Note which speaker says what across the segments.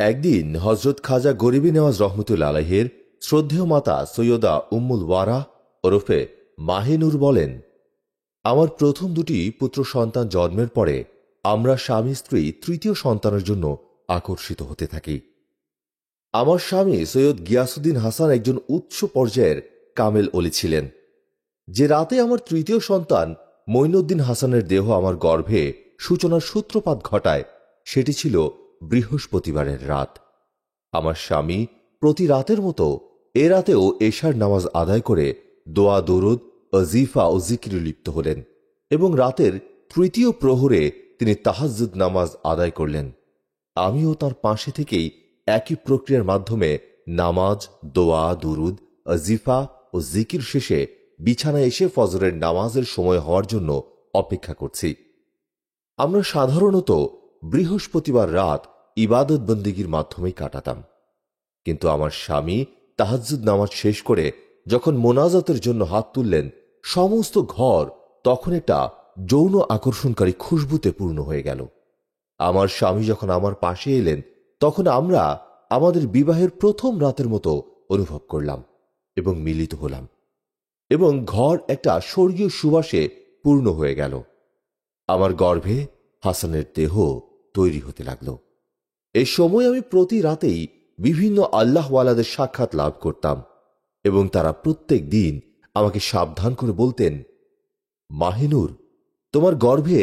Speaker 1: একদিন হজরত খাজা গরিবী নেওয়াজ রহমতুল্লাহ আলাইহির শ্রদ্ধেয় মাতা সৈয়দা উম্মুল ওয়ারা ওরফে মাহিনুর বলেন, আমার প্রথম দুটি পুত্র সন্তান জন্মের পরে আমরা স্বামী স্ত্রী তৃতীয় সন্তানের জন্য আকর্ষিত হতে থাকি। আমার স্বামী সৈয়দ গিয়াসউদ্দিন হাসান একজন উচ্চ পর্যায়ের কামেল অলি ছিলেন। যে রাতে আমার তৃতীয় সন্তান মঈনুদ্দিন হাসানের দেহ আমার গর্ভে সূচনার সূত্রপাত ঘটায়, সেটি ছিল বৃহস্পতিবারের রাত। আমার স্বামী প্রতি রাতের মতো এ রাতেও এশার নামাজ আদায় করে দোয়া দরুদ, ওয়াজিফা ও জিকিরে লিপ্ত হলেন এবং রাতের তৃতীয় প্রহরে তিনি তাহাজ্জুদ নামাজ আদায় করলেন। আমিও তার পাশে থেকেই একই প্রক্রিয়ার মাধ্যমে নামাজ, দোয়া দরুদ, ওয়াজিফা ও জিকির শেষে বিছানায় এসে ফজরের নামাজের সময় হওয়ার জন্য অপেক্ষা করছি। আমরা সাধারণত বৃহস্পতিবার রাত ইবাদত বন্দিগির মাধ্যমেই কাটাতাম, কিন্তু আমার স্বামী তাহাজ্জুদ নামাজ শেষ করে যখন মোনাজাতের জন্য হাত তুললেন, সমস্ত ঘর তখন একটা যৌন আকর্ষণকারী খুশবুতে পূর্ণ হয়ে গেল। আমার স্বামী যখন আমার পাশে এলেন, তখন আমরা আমাদের বিবাহের প্রথম রাতের মতো অনুভব করলাম এবং মিলিত হলাম, এবং ঘর একটা স্বর্গীয় সুবাসে পূর্ণ হয়ে গেল। আমার গর্ভে হাসানের দেহ তৈরি হতে লাগল। এ সময় আমি প্রতি রাতেই বিভিন্ন আল্লাহওয়ালাদের সাক্ষাৎ লাভ করতাম এবং তারা প্রত্যেক দিন আমাকে সাবধান করে বলতেন, মাহিনুর, তোমার গর্ভে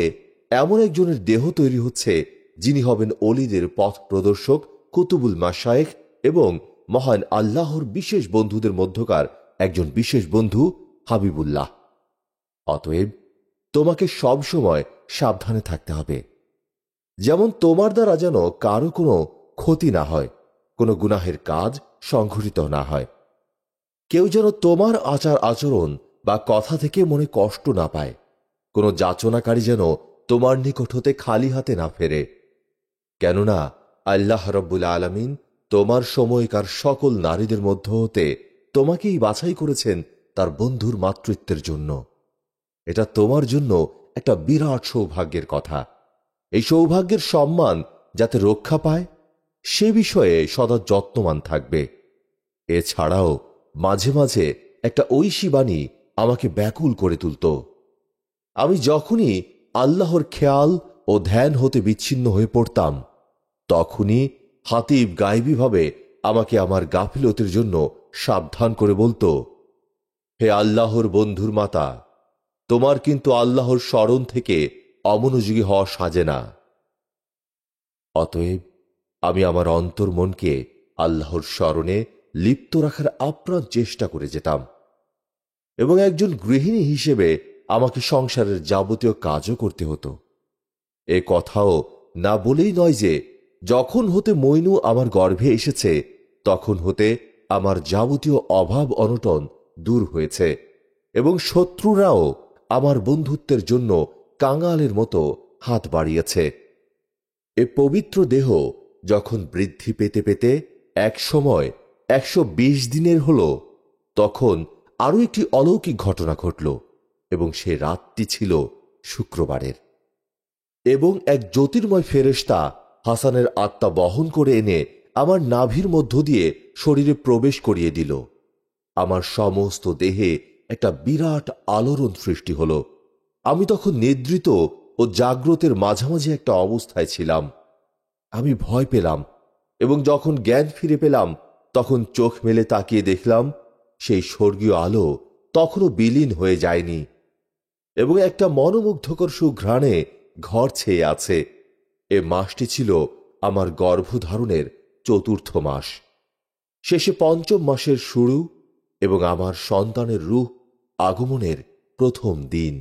Speaker 1: এমন একজনের দেহ তৈরি হচ্ছে যিনি হবেন অলিদের পথ প্রদর্শক, কুতুবুল মাশায়েখ এবং মহান আল্লাহর বিশেষ বন্ধুদের মধ্যকার একজন বিশেষ বন্ধু হাবিবুল্লাহ। অতএব তোমাকে সব সময় সাবধানে থাকতে হবে, যেমন তোমার দ্বারা যেন কারো কোনো ক্ষতি না হয়, কোনো গুনাহের কাজ সংঘটিত না হয়, কেউ যেন তোমার আচার আচরণ বা কথা থেকে মনে কষ্ট না পায়, কোনো যাচনাকারী যেন তোমার নিকট হতে খালি হাতে না ফেরে। কেননা আল্লাহ রব্বুল আলামিন তোমার সময়কার সকল নারীদের মধ্য হতে তোমাকেই বাছাই করেছেন তার বন্ধুর মাতৃত্বের জন্য। এটা তোমার জন্য একটা বিরাট সৌভাগ্যের কথা। এই সৌভাগ্যের সম্মান যাতে রক্ষা পায় সে বিষয়ে সদা যত্নবান থাকবে। এছাড়াও মাঝে মাঝে একটা ঐশী বাণী আমাকে ব্যাকুল করে তুলত। আমি যখনই আল্লাহর খেয়াল ও ধ্যান হতে বিচ্ছিন্ন হয়ে পড়তাম, তখনই হাতিব গায়েবীভাবে আমাকে আমার গাফিলতির জন্য সাবধান করে বলতো, হে আল্লাহর বন্ধুর মাতা, তোমার কিন্তু আল্লাহর স্মরণ থেকে অমনোযোগী হওয়া সাজে না। অতএব আমি আমার অন্তর মনকে আল্লাহর স্মরণে লিপ্ত রাখার আপ্রাণ চেষ্টা করে যেতাম এবং একজন গৃহিণী হিসেবে আমাকে সংসারের যাবতীয় কাজও করতে হতো। এ কথাও না বলেই নয় যে যখন হতে মইনু আমার গর্ভে এসেছে তখন হতে আমার যাবতীয় অভাব অনটন দূর হয়েছে এবং শত্রুরাও আমার বন্ধুত্বের জন্য কাঙালের মতো হাত বাড়িয়েছে। এ পবিত্র দেহ যখন বৃদ্ধি পেতে পেতে এক সময় 120 দিনের হল, তখন আরো একটি অলৌকিক ঘটনা ঘটল এবং সে রাতটি ছিল শুক্রবারের। এবং এক জ্যোতির্ময় ফেরেশতা হাসানের আত্মা বহন করে এনে আমার নাভির মধ্য দিয়ে শরীরে প্রবেশ করিয়ে দিল। আমার সমস্ত দেহে একটা বিরাট আলোড়ন সৃষ্টি হল। আমি তখন নিদ্রিত ও জাগ্রতের মাঝামাঝি একটা অবস্থায় ছিলাম। আমি ভয় পেলাম এবং যখন জ্ঞান ফিরে পেলাম তখন চোখ মেলে তাকিয়ে দেখলাম সেই স্বর্গীয় আলো তখনও বিলীন হয়ে যায়নি এবং একটা মনোমুগ্ধকর সুঘ্রাণে ঘর ছেয়ে আছে। এ মাসটি ছিল আমার গর্ভধারণের 4র্থ মাস, শেষে 5ম মাসের শুরু এবং আমার সন্তানের রূহ আগমনের প্রথম দিন।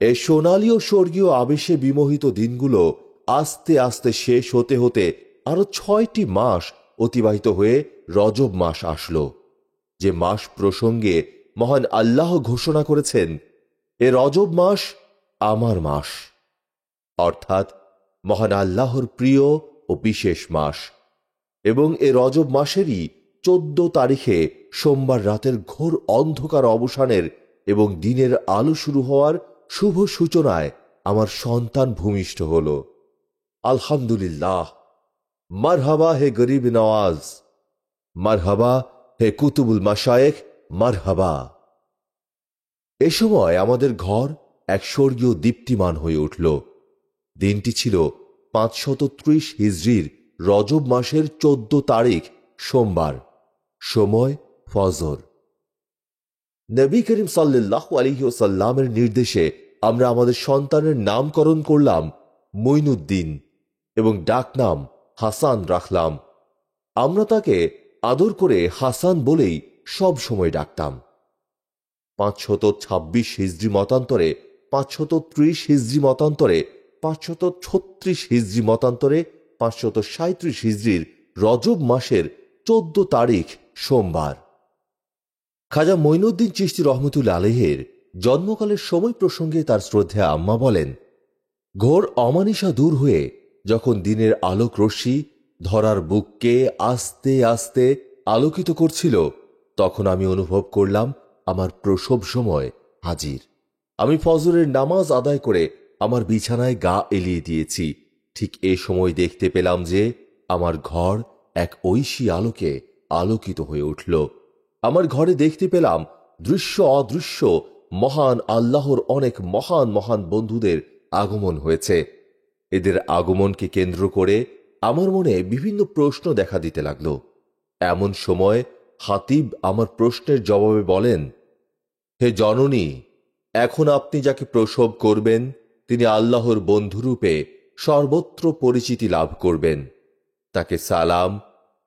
Speaker 1: এই সোনালী ও স্বর্গীয় আবেশে বিমোহিত দিনগুলো আস্তে আস্তে শেষ হতে হতে আরো 6টি মাস অতিবাহিত হয়ে রজব মাস আসলো, যে মাস প্রসঙ্গে মহান আল্লাহ ঘোষণা করেছেন, এ রজব মাস আমার মাস, অর্থাৎ মহান আল্লাহর প্রিয় ও বিশেষ মাস। এবং এ রজব মাসেরই 14 তারিখে সোমবার রাতের ঘোর অন্ধকার অবসানের এবং দিনের আলো শুরু হওয়ার শুভ সূচনায় আমার সন্তান ভূমিষ্ঠ হল। আলহামদুলিল্লাহ, মারহাবা হে গরিব নওয়াজ, মারহাবা হে কুতুবুল মাশায়েখ, মারহাবা। এ সময় আমাদের ঘর এক স্বর্গীয় দীপ্তিমান হয়ে উঠল। দিনটি ছিল 530 হিজরির রজব মাসের 14 তারিখ, সোমবার। সময় ফজর। নবী করিম সাল্লাল্লাহু আলাইহি ওয়াসাল্লামের নির্দেশে আমরা আমাদের সন্তানের নামকরণ করলাম মঈনুদ্দিন এবং ডাকনাম হাসান রাখলাম। আমরা তাকে আদর করে হাসান বলেই সব সময় ডাকতাম। 526 হিজরি মতান্তরে, 530 হিজরি মতান্তরে, 536 হিজরি মতান্তরে, 537 হিজরির রজব মাসের 14 তারিখ, সোমবার। খাজা মঈনুদ্দিন চিশতি রহমতুল্লাহ আলাইহির জন্মকালের সময় প্রসঙ্গে তার শ্রদ্ধেয় আম্মা বলেন, ঘোর অমানিসা দূর হয়ে যখন দিনের আলোক রশ্মি ধরার বুককে আস্তে আস্তে আলোকিত করছিল, তখন আমি অনুভব করলাম আমার প্রসব সময় হাজির। আমি ফজরের নামাজ আদায় করে আমার বিছানায় গা এলিয়ে দিয়েছি। ঠিক এ সময় দেখতে পেলাম যে আমার ঘর এক ঐশী আলোকে আলোকিত হয়ে উঠল। আমার ঘরে দেখতে পেলাম দৃশ্য অদৃশ্য মহান আল্লাহর অনেক মহান মহান বন্ধুদের আগমন হয়েছে। এদের আগমনকে কেন্দ্র করে আমার মনে বিভিন্ন প্রশ্ন দেখা দিতে লাগল। এমন সময় হাতিব আমার প্রশ্নের জবাবে বলেন, হে জননী, এখন আপনি যাকে প্রসব করবেন তিনি আল্লাহর বন্ধুরূপে সর্বত্র পরিচিতি লাভ করবেন। তাকে সালাম,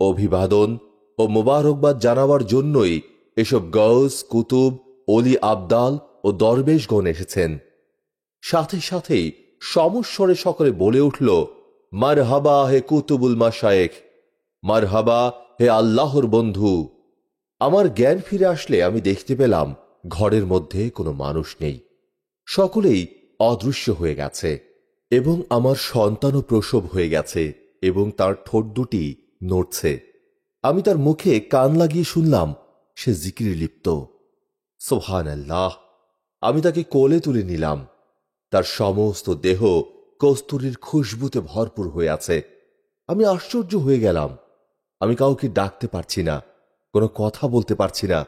Speaker 1: অভিবাদন ও মোবারকবাদ জানাবার জন্যই এসব গৌস, কুতুব, অলি আবদাল ও দরবেশগণ এসেছেন। সাথে সাথেই সমস্বরে সকলে বলে উঠল, মারহাবা হে কুতুবুল মাশায়েখ, মারহাবা হে আল্লাহর বন্ধু। আমার জ্ঞান ফিরে আসলে আমি দেখতে পেলাম ঘরের মধ্যে কোনো মানুষ নেই, সকলেই অদৃশ্য হয়ে গেছে এবং আমার সন্তানও প্রসব হয়ে গেছে এবং তার ঠোঁট দুটি নড়ছে। আমি তার মুখে কান লাগিয়ে শুনলাম সে জিকিরে লিপ্ত। সুবহানাল্লাহ। আমি তাকে কোলে তুলে নিলাম। তার সমস্ত দেহ কস্তুরীর খুশবুতে ভরপুর হয়ে আছে। আমি আশ্চর্য হয়ে গেলাম। আমি কাউকে ডাকতে পারছি না, কোনো কথা বলতে পারছি না।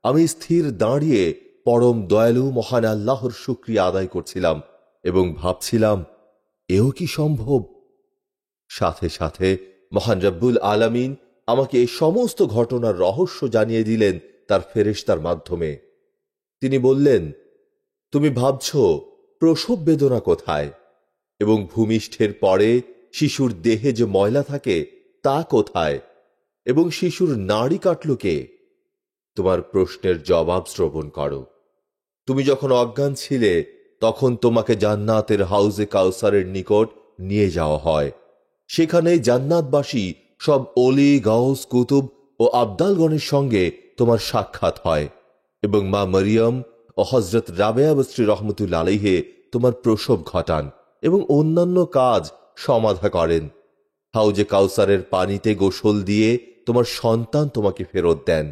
Speaker 1: আমি স্থির দাঁড়িয়ে পরম দয়ালু মহান আল্লাহর শুকরিয়া আদায় করছিলাম এবং ভাবছিলাম, এও কি সম্ভব? সাথে সাথে মহান রব্বুল আলামিন আমাকে এই সমস্ত ঘটনার রহস্য জানিয়ে দিলেন তার ফেরেশতার মাধ্যমে। তিনি বললেন, তুমি ভাবছ প্রসব বেদনা কোথায় এবং ভূমিষ্ঠের পরে শিশুর দেহে যে ময়লা থাকে তা কোথায় এবং শিশুর নাড়ি কাটল কে? তোমার প্রশ্নের জবাব শ্রবণ করো। তুমি যখন অজ্ঞান ছিলে তখন তোমাকে জান্নাতের হাউজে কাউসারের নিকট নিয়ে যাওয়া হয়। সেখানে জান্নাতবাসী সব অলি, গাউস, কুতুব ও আবদালগণের সঙ্গে তোমার সাক্ষাৎ হয় এবং মা মরিয়ম ও হযরত রাবেয়া বস্রী রহমতুল্লাহ আলাইহি তোমার প্রসব ঘটান এবং অন্যান্য কাজ সমাধা করেন। হাউজে কাউসারের পানিতে গোসল দিয়ে তোমার সন্তান তোমাকে ফেরত দেন।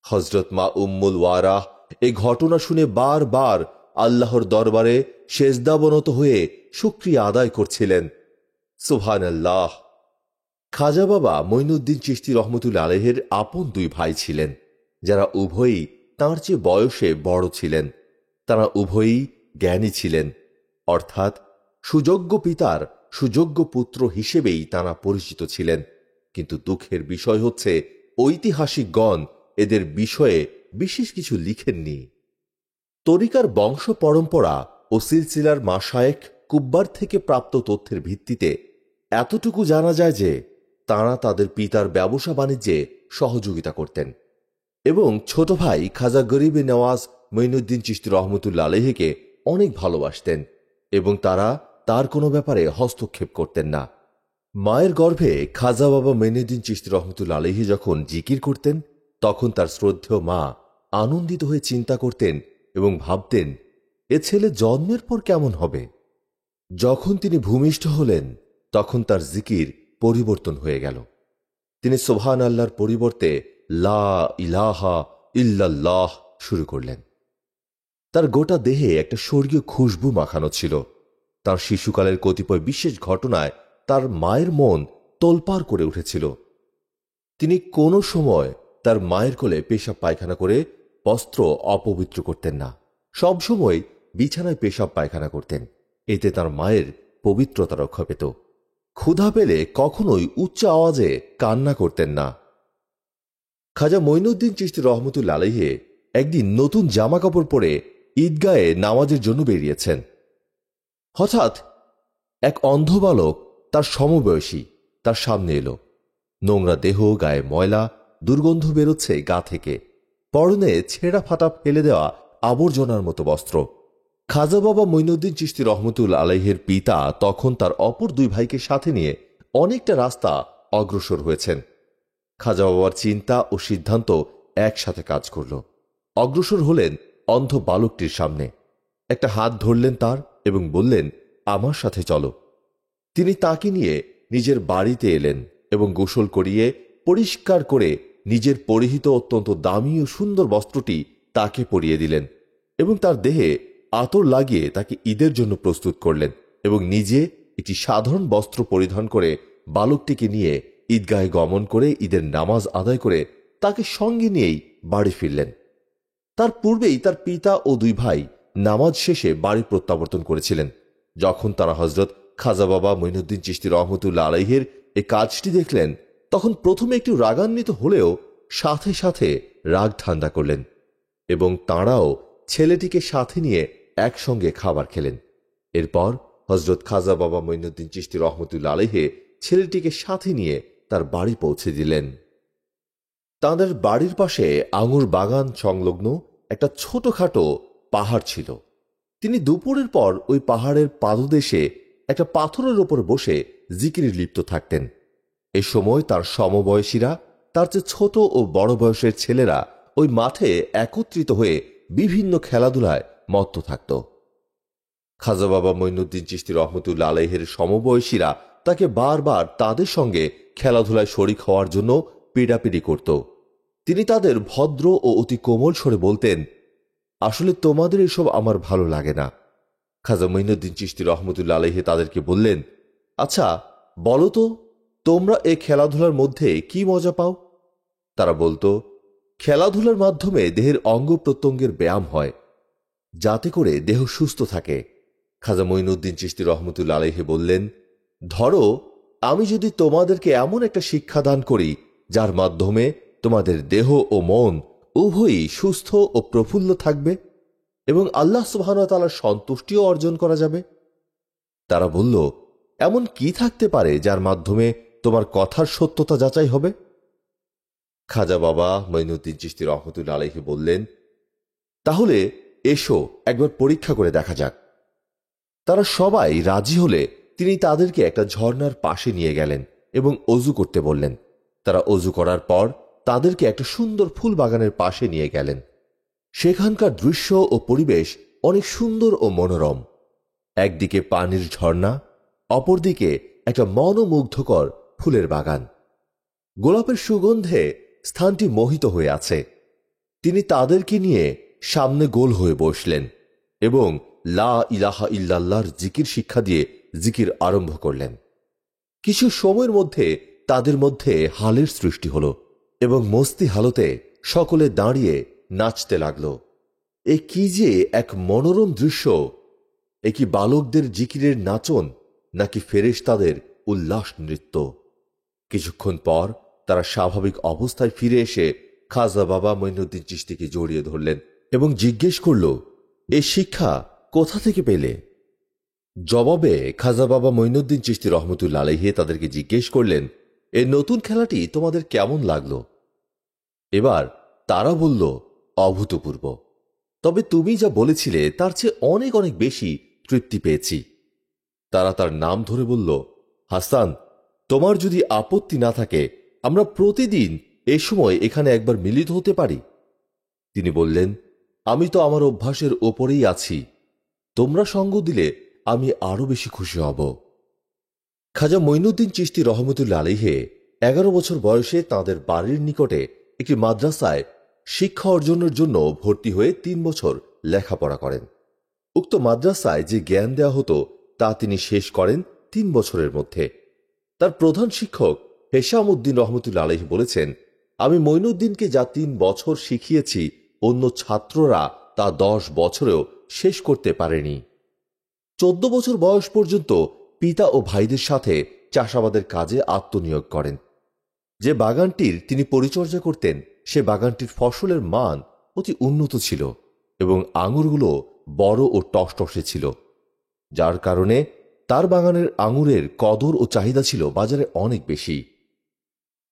Speaker 1: হযরত মা উম্মুল ওয়ারাহ এই ঘটনা শুনে বারবার আল্লাহর দরবারে সেজদাবনত হয়ে শুকরিয়া আদায় করছিলেন। সুবহানাল্লাহ। খাজা বাবা মঈনুদ্দিন চিশতি রহমতুল্লাহ আলাইহির আপন দুই ভাই ছিলেন, যারা উভয়ই তাঁর চেয়ে বয়সে বড় ছিলেন। তারা উভয়ই জ্ঞানী ছিলেন, অর্থাৎ সুযোগ্য পিতার সুযোগ্য পুত্র হিসেবেই তারা পরিচিত ছিলেন। কিন্তু দুঃখের বিষয় হচ্ছে ঐতিহাসিকগণ এদের বিষয়ে বিশেষ কিছু লিখেননি। তরিকার বংশ পরম্পরা ও সিলসিলার মাশায়েখ কুব্বার থেকে প্রাপ্ত তথ্যের ভিত্তিতে এতটুকু জানা যায় যে তাঁরা তাদের পিতার ব্যবসা বাণিজ্যে সহযোগিতা করতেন এবং ছোট ভাই খাজা গরিবে নওয়াজ মঈনুদ্দিন চিশতি রহমতুল্লাহ আলাইহিকে অনেক ভালোবাসতেন এবং তারা তার কোনো ব্যাপারে হস্তক্ষেপ করতেন না। মায়ের গর্ভে খাজা বাবা মঈনুদ্দিন চিশতি রহমতুল্লাহ আলাইহি যখন জিকির করতেন তখন তার শ্রদ্ধেয় মা আনন্দিত হয়ে চিন্তা করতেন এবং ভাবতেন, এ ছেলে জন্মের পর কেমন হবে। যখন তিনি ভূমিষ্ঠ হলেন তখন তার জিকির পরিবর্তন হয়ে গেল। তিনি সুবহান আল্লাহর পরিবর্তে লা ইলাহা ইল্লাল্লাহ শুরু করলেন। তার গোটা দেহে একটা স্বর্গীয় খুশবু মাখানো ছিল। তার শিশুকালের কতিপয় বিশেষ ঘটনায় তার মায়ের মন তোলপাড় করে উঠেছিল। তিনি কোনো সময় তার মায়ের কোলে পেশাব পায়খানা করে বস্ত্র অপবিত্র করতেন না, সবসময় বিছানায় পেশাব পায়খানা করতেন। এতে তার মায়ের পবিত্রতা রক্ষা পেত। ক্ষুধা পেলে কখনোই উচ্চ আওয়াজে কান্না করতেন না। খাজা মঈনুদ্দিন চিশতি রহমতুল্লাহ আলাইহি একদিন নতুন জামা কাপড় পরে ঈদগাহে নামাজের জন্য বেরিয়েছেন। হঠাৎ এক অন্ধ বালক তার সমবয়সী তার সামনে এলো। নোংরা দেহ, গায়ে ময়লা, দুর্গন্ধ বেরোচ্ছে গা থেকে, পরনে ছেঁড়া ফাটা ফেলে দেওয়া আবর্জনার মতো বস্ত্র। খাজা বাবা মঈনুদ্দিন চিশতি রহমতুল্লাহ আলাইহির পিতা তখন তার অপর দুই ভাইকে সাথে নিয়ে অনেকটা রাস্তা অগ্রসর হয়েছেন। খাজা বাবার চিন্তা ও সিদ্ধান্ত একসাথে কাজ করল। অগ্রসর হলেন অন্ধ বালকটির সামনে, একটা হাত ধরলেন তার এবং বললেন, আমার সাথে চলো। তিনি তাকে নিয়ে নিজের বাড়িতে এলেন এবং গোসল করিয়ে পরিষ্কার করে নিজের পরিহিত অত্যন্ত দামি ও সুন্দর বস্ত্রটি তাকে পরিয়ে দিলেন এবং তার দেহে আতর লাগিয়ে তাকে ঈদের জন্য প্রস্তুত করলেন এবং নিজে একটি সাধারণ বস্ত্র পরিধান করে বালকটিকে নিয়ে ঈদগাহে গমন করে ঈদের নামাজ আদায় করে তাকে সঙ্গে নিয়েই বাড়ি ফিরলেন। তার পূর্বেই তার পিতা ও দুই ভাই নামাজ শেষে বাড়ি প্রত্যাবর্তন করেছিলেন। যখন তারা হজরত খাজা বাবা মঈনুদ্দিন চিশতি রহমতুল্লাহ আলাইহির এই কাজটি দেখলেন, তখন প্রথমে একটু রাগান্বিত হলেও সাথে সাথে রাগ ঠান্ডা করলেন এবং তাঁরাও ছেলেটিকে সাথে নিয়ে একসঙ্গে খাবার খেলেন। এরপর হজরত খাজা বাবা মঈনুদ্দিন চিশতি রহমতুল্লাহ আলাইহি ছেলেটিকে সাথে নিয়ে তার বাড়ি পৌঁছে দিলেন। তাঁদের বাড়ির পাশে আঙুর বাগান সংলগ্ন একটা ছোটখাটো পাহাড় ছিল। তিনি দুপুরের পর ওই পাহাড়ের পাদদেশে একটা পাথরের ওপর বসে জিকিরে লিপ্ত থাকতেন। এ সময় তার সমবয়সীরা, তার চেয়ে ছোট ও বড় বয়সের ছেলেরা ওই মাঠে একত্রিত হয়ে বিভিন্ন খেলাধুলায় মত্ত থাকত। খাজা বাবা মঈনুদ্দিন চিশতি রহমতুল্লাহ আলাইহির সমবয়সীরা তাকে বারবার তাদের সঙ্গে খেলাধুলায় শরিক হওয়ার জন্য পিড়াপিড়ি করত। তিনি তাদের ভদ্র ও অতি কোমল স্বরে বলতেন, আসলে তোমাদের এসব আমার ভালো লাগে না। খাজা মঈনুদ্দিন চিশতি রহমতুল্লাহ আলাইহি তাদেরকে বললেন, আচ্ছা বলো তো, তোমরা এই খেলাধুলার মধ্যে কি মজা পাও? তারা বলতো, খেলাধুলার মাধ্যমে দেহের অঙ্গ প্রত্যঙ্গের ব্যায়াম হয়, যাতে করে দেহ সুস্থ থাকে। খাজা মঈনুদ্দিন চিশতি রহমতুল্লাহ আলাইহি বললেন, ধরো আমি যদি তোমাদেরকে এমন একটা শিক্ষা দান করি যার মাধ্যমে তোমাদের দেহ ও মন উভয়ই সুস্থ ও প্রফুল্ল থাকবে এবং আল্লাহ সুবহানাহু ওয়া তাআলার সন্তুষ্টিও অর্জন করা যাবে। তারা বলল, এমন কি থাকতে পারে যার মাধ্যমে তোমার কথার সত্যতা যাচাই হবে? খাজা বাবা মঈনুদ্দিন চিশতি রহমতুল্লাহ আলাইহি বললেন, তাহলে এসো একবার পরীক্ষা করে দেখা যাক। তারা সবাই রাজি হলে তিনি তাদেরকে একটা ঝর্ণার পাশে নিয়ে গেলেন এবং অজু করতে বললেন। তারা অজু করার পর তাদেরকে একটা সুন্দর ফুল বাগানের পাশে নিয়ে গেলেন। সেখানকার দৃশ্য ও পরিবেশ অনেক সুন্দর ও মনোরম। একদিকে পানির ঝর্ণা, অপরদিকে একটা মনোমুগ্ধকর ফুলের বাগান। গোলাপের সুগন্ধে স্থানটি মোহিত হয়ে আছে। তিনি তাদেরকে নিয়ে সামনে গোল হয়ে বসলেন এবং লা ইলাহা ইল্লাল্লাহর জিকির শিক্ষা দিয়ে জিকির আরম্ভ করলেন। কিছু সময়ের মধ্যে তাদের মধ্যে হালের সৃষ্টি হল এবং মস্তি হালতে সকলে দাঁড়িয়ে নাচতে লাগল। এ কি যে এক মনোরম দৃশ্য! এ কি বালকদের জিকিরের নাচন নাকি ফেরেশতাদের উল্লাস নৃত্য? কিছুক্ষণ পর তারা স্বাভাবিক অবস্থায় ফিরে এসে খাজা বাবা মঈনুদ্দিন চিশতিকে জড়িয়ে ধরলেন এবং জিজ্ঞেস করল, এ শিক্ষা কোথা থেকে পেলে? জবাবে খাজা বাবা মঈনুদ্দিন চিশতি রহমতুল্লাহ আলাইহি তাদেরকে জিজ্ঞেস করলেন, এ নতুন খেলাটি তোমাদের কেমন লাগলো? এবার তারা বলল, অভূতপূর্ব। তবে তুমি যা বলেছিলে তার চেয়ে অনেক অনেক বেশি তৃপ্তি পেয়েছি। তারা তার নাম ধরে বলল, হাসান, তোমার যদি আপত্তি না থাকে আমরা প্রতিদিন এ সময় এখানে একবার মিলিত হতে পারি। তিনি বললেন, আমি তো আমার অভ্যাসের ওপরেই আছি, তোমরা সঙ্গ দিলে আমি আরো বেশি খুশি হব। খাজা মঈনুদ্দিন চিশতি রহমতুল্লাহ আলাইহি 11 বছর বয়সে তাঁদের বাড়ির নিকটে একটি মাদ্রাসায় শিক্ষা অর্জনের জন্য ভর্তি হয়ে 3 বছর লেখাপড়া করেন। উক্ত মাদ্রাসায় যে জ্ঞান দেওয়া হতো তা তিনি শেষ করেন 3 বছরের মধ্যে। তার প্রধান শিক্ষক হেশাম উদ্দিন রহমতুল্লাহ আলাইহি বলেছেন, আমি মঈনুদ্দিনকে যা 3 বছর শিখিয়েছি অন্য ছাত্ররা তা 10 বছরেও শেষ করতে পারেনি। 14 বছর বয়স পর্যন্ত পিতা ও ভাইদের সাথে চাষাবাদের কাজে আত্মনিয়োগ করেন। যে বাগানটির তিনি পরিচর্যা করতেন সে বাগানটির ফসলের মান অতি উন্নত ছিল এবং আঙুরগুলো বড় ও টসটসে ছিল, যার কারণে তার বাগানের আঙুরের কদর ও চাহিদা ছিল বাজারে অনেক বেশি।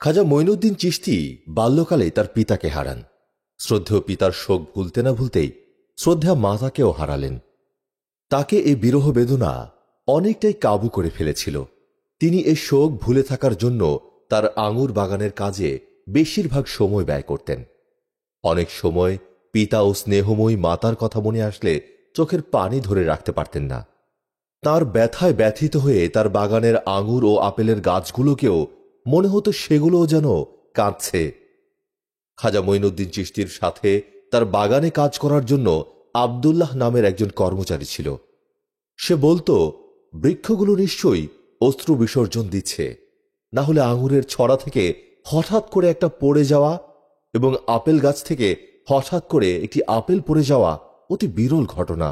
Speaker 1: খাজা মঈনুদ্দিন চিশতি বাল্যকালে তার পিতাকে হারান। শ্রদ্ধেয় পিতার শোক ভুলতে না ভুলতেই শ্রদ্ধা মাতাকেও হারালেন। তাকে এই বিরহ বেদনা অনেকটাই কাবু করে ফেলেছিল। তিনি এই শোক ভুলে থাকার জন্য তার আঙুর বাগানের কাজে বেশিরভাগ সময় ব্যয় করতেন। অনেক সময় পিতা ও স্নেহময়ী মাতার কথা মনে আসলে চোখের পানি ধরে রাখতে পারতেন না। তার ব্যথায় ব্যথিত হয়ে তার বাগানের আঙুর ও আপেলের গাছগুলোকেও মনে হতো সেগুলোও যেন কাঁদছে। খাজা মঈনুদ্দিন চিশতির সাথে তার বাগানে কাজ করার জন্য আব্দুল্লাহ নামের একজন কর্মচারী ছিল। সে বলতো, বৃক্ষগুলো নিশ্চয়ই অশ্রু বিসর্জন দিচ্ছে, না হলে আঙুরের ছড়া থেকে হঠাৎ করে একটা পড়ে যাওয়া এবং আপেল গাছ থেকে হঠাৎ করে একটি আপেল পড়ে যাওয়া অতি বিরল ঘটনা।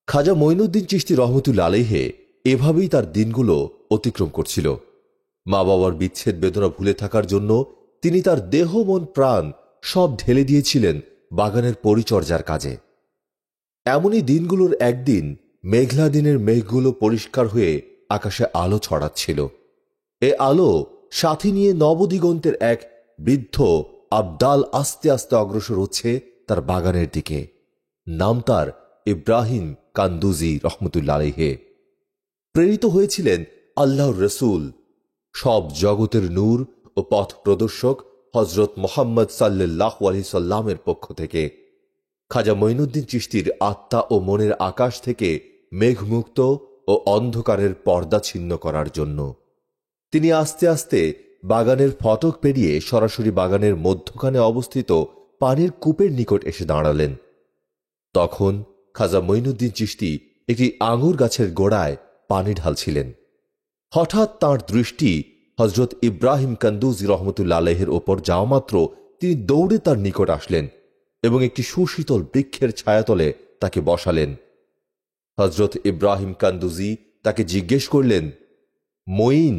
Speaker 1: খাজা মঈনুদ্দিন চিশতি রহমতুল্লাহ আলাইহি এভাবেই তার দিনগুলো অতিক্রম করছিল। মা বাবার বিচ্ছেদ বেদনা ভুলে থাকার জন্য তিনি তার দেহ মন প্রাণ সব ঢেলে দিয়েছিলেন বাগানের পরিচর্যার কাজে। এমনই দিনগুলোর একদিন মেঘলা দিনের মেঘগুলো পরিষ্কার হয়ে আকাশে আলো ছড়াচ্ছিল। এ আলো সাথী নিয়ে নবদিগন্তের এক বৃদ্ধ আবদাল আস্তে আস্তে অগ্রসর হচ্ছে তার বাগানের দিকে। নাম তার ইব্রাহিম কান্দুজি রহমতুল্লাহ আলাইহি। প্রেরিত হয়েছিলেন আল্লাহর রসুল, সব জগতের নূর ও পথ প্রদর্শক হজরত মোহাম্মদ সাল্লাল্লাহু আলাইহি সাল্লামের পক্ষ থেকে। খাজা মঈনুদ্দিন চিশতির আত্মা ও মনের আকাশ থেকে মেঘমুক্ত ও অন্ধকারের পর্দা ছিন্ন করার জন্য তিনি আস্তে আস্তে বাগানের ফটক পেরিয়ে সরাসরি বাগানের মধ্যখানে অবস্থিত পানির কূপের নিকট এসে দাঁড়ালেন। তখন খাজা মঈনুদ্দিন চিশতি একটি আঙুর গাছের গোড়ায় পানি ঢালছিলেন। হঠাৎ তাঁর দৃষ্টি হজরত ইব্রাহিম কান্দুজি রহমতুল্লাহ আলাইহির ওপর যাওয়া মাত্র তিনি দৌড়ে তার নিকট আসলেন এবং একটি সুশীতল বৃক্ষের ছায়াতলে তাকে বসালেন। হজরত ইব্রাহিম কান্দুজি তাকে জিজ্ঞেস করলেন, মঈন,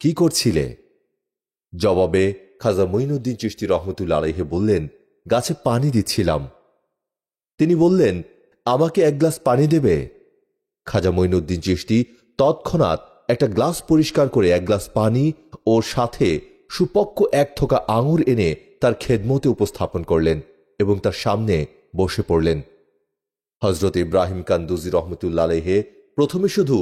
Speaker 1: কি করছিলে? জবাবে খাজা মঈনুদ্দিন চিশতি রহমতুল্লাহ আলাইহি বললেন, গাছে পানি দিচ্ছিলাম। তিনি বললেন, আমাকে এক গ্লাস পানি দেবে? খাজা মঈনুদ্দিন চিশতি তৎক্ষণাৎ একটা গ্লাস পরিষ্কার করে এক গ্লাস পানি ও সাথে সুপক্ক এক থোকা আঙুর এনে তার খেদমতে উপস্থাপন করলেন এবং তার সামনে বসে পড়লেন। হজরত ইব্রাহিম কান্দুজি রহমতুল্লাহ আলাইহি প্রথমে শুধু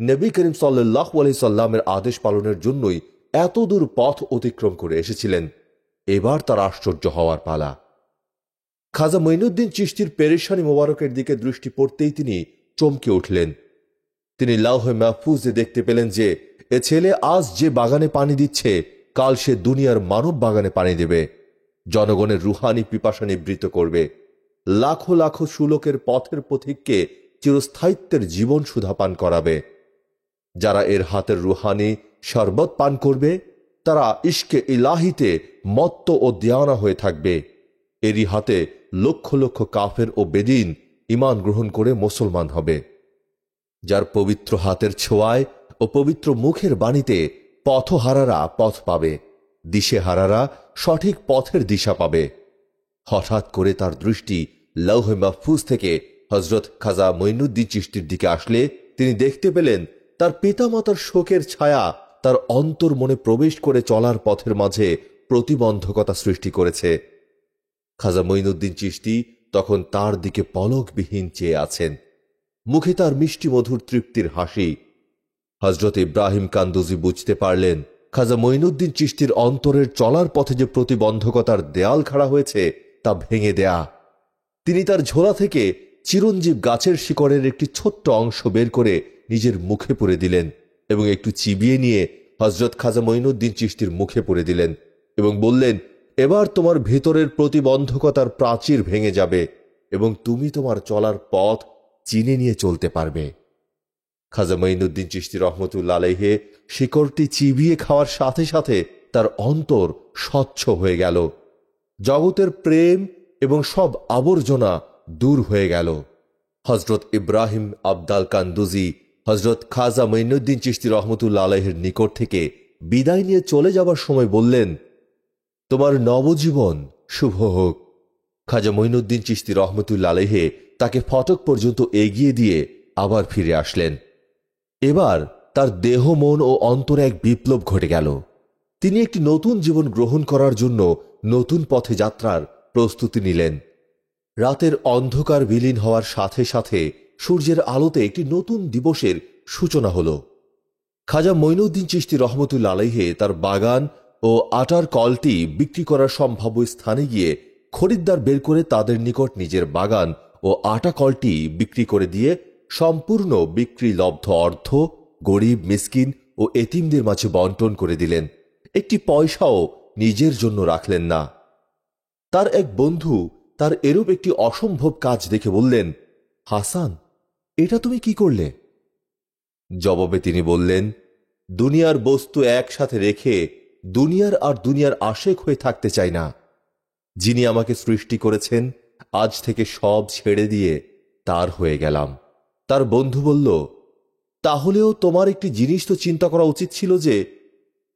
Speaker 1: নবী করিম সাল্লাল্লাহু আলাইহি সাল্লামের আদেশ পালনের জন্যই এত দূর পথ অতিক্রম করে এসেছিলেন। এবার তার আশ্চর্য হওয়ার পালা। খাজা মঈনুদ্দিন চিশতির পেরেশানি মোবারকের দিকে দৃষ্টি পড়তেই তিনি চমকে উঠলেন। তিনি লাউহে মাহফুজে দেখতে পেলেন যে এ ছেলে আজ যে বাগানে পানি দিচ্ছে, কাল সে দুনিয়ার মানব বাগানে পানি দেবে, জনগণের রুহানি পিপাসা নিবৃত্ত করবে, লাখো লাখো সুলোকের পথের পথিককে চিরস্থায়িত্বের জীবন সুধা পান করাবে। যারা এর হাতের রুহানি শরবত পান করবে তারা ইশকে ইলাহিতে মত্ত ও দিয়ানা হয়ে থাকবে। এরই হাতে লক্ষ লক্ষ কাফের ও বেদিন ঈমান গ্রহণ করে মুসলমান হবে। যার পবিত্র হাতের ছোঁয়ায় ও পবিত্র মুখের বাণীতে পথহারারা পথ পাবে, দিশেহারারা সঠিক পথের দিশা পাবে। হঠাৎ করে তার দৃষ্টি লৌহে মাহফুজ থেকে হজরত খাজা মঈনুদ্দিন চিশতির দিকে আসলে তিনি দেখতে পেলেন তার পিতামাতার শোকের ছায়া তার অন্তর মনে প্রবেশ করে চলার পথের মাঝে প্রতিবন্ধকতা সৃষ্টি করেছে। খাজা মঈনুদ্দিন চিশতি তখন তার দিকে পলকবিহীন চেয়ে আছেন, মুখে তার মিষ্টি মধুর তৃপ্তির হাসি। হজরত ইব্রাহিম কান্দুজি বুঝতে পারলেন খাজা মঈনুদ্দিন চিশতির অন্তরের চলার পথে যে প্রতিবন্ধকতার দেয়াল খাড়া হয়েছে তা ভেঙে দেয়া। তিনি তার ঝোলা থেকে চিরঞ্জীব গাছের শিকড়ের একটি ছোট্ট অংশ বের করে নিজের মুখে পুরে দিলেন এবং একটু চিবিয়ে নিয়ে হজরত খাজা মঈনুদ্দিন চিশতির মুখে পুরে দিলেন এবং বললেন, এবার তোমার ভেতরের প্রতিবন্ধকতার প্রাচীর ভেঙে যাবে এবং তুমি তোমার চলার পথ চিনে নিয়ে চলতে পারবে। খাজা মঈনুদ্দিন চিশতি রহমতুল্লাহ আলাইহে শিকড়টি চিবিয়ে খাওয়ার সাথে সাথে তার অন্তর স্বচ্ছ হয়ে গেল। জগতের প্রেম এবং সব আবর্জনা দূর হয়ে গেল। হজরত ইব্রাহিম আবদাল কান্দুজি হজরত খাজা মঈনুদ্দিন চিশতি রহমতুল্লাহ আলাইহের নিকট থেকে বিদায় নিয়ে চলে যাবার সময় বললেন, তোমার নবজীবন শুভ হোক। খাজা মঈনুদ্দিন চিশতি রহমতুল্লাহ আলাইহে তাকে ফটক পর্যন্ত এগিয়ে দিয়ে আবার ফিরে আসলেন। এবার তার দেহ, মন ও অন্তরে এক বিপ্লব ঘটে গেল। তিনি একটি নতুন জীবন গ্রহণ করার জন্য নতুন পথে যাত্রার প্রস্তুতি নিলেন। রাতের অন্ধকার বিলীন হওয়ার সাথে সাথে সূর্যের আলোতে একটি নতুন দিবসের সূচনা হল। খাজা মঈনুদ্দিন চিশতি রহমতুল্লাহ আলাইহে তার বাগান ও আটার কলটি বিক্রি করার সম্ভাব্য স্থানে গিয়ে খরিদ্দার বের করে তাদের নিকট নিজের বাগান ও আটা কলটি বিক্রি করে দিয়ে সম্পূর্ণ বিক্রি লব্ধ অর্থ গরিব, মিসকিন ও এতিমদের মাঝে বন্টন করে দিলেন। একটি পয়সাও নিজের জন্য রাখলেন না। তার এক বন্ধু তার এরূপ একটি অসম্ভব কাজ দেখে বললেন, হাসান, এটা তুমি কি করলে? জবাবে তিনি বললেন, দুনিয়ার বস্তু একসাথে রেখে দুনিয়ার আর দুনিয়ার আশেক হয়ে থাকতে চাই না। যিনি আমাকে সৃষ্টি করেছেন, আজ থেকে সব ছেড়ে দিয়ে তার হয়ে গেলাম। তার বন্ধু বলল, তাহলেও তোমার একটি জিনিস তো চিন্তা করা উচিত ছিল যে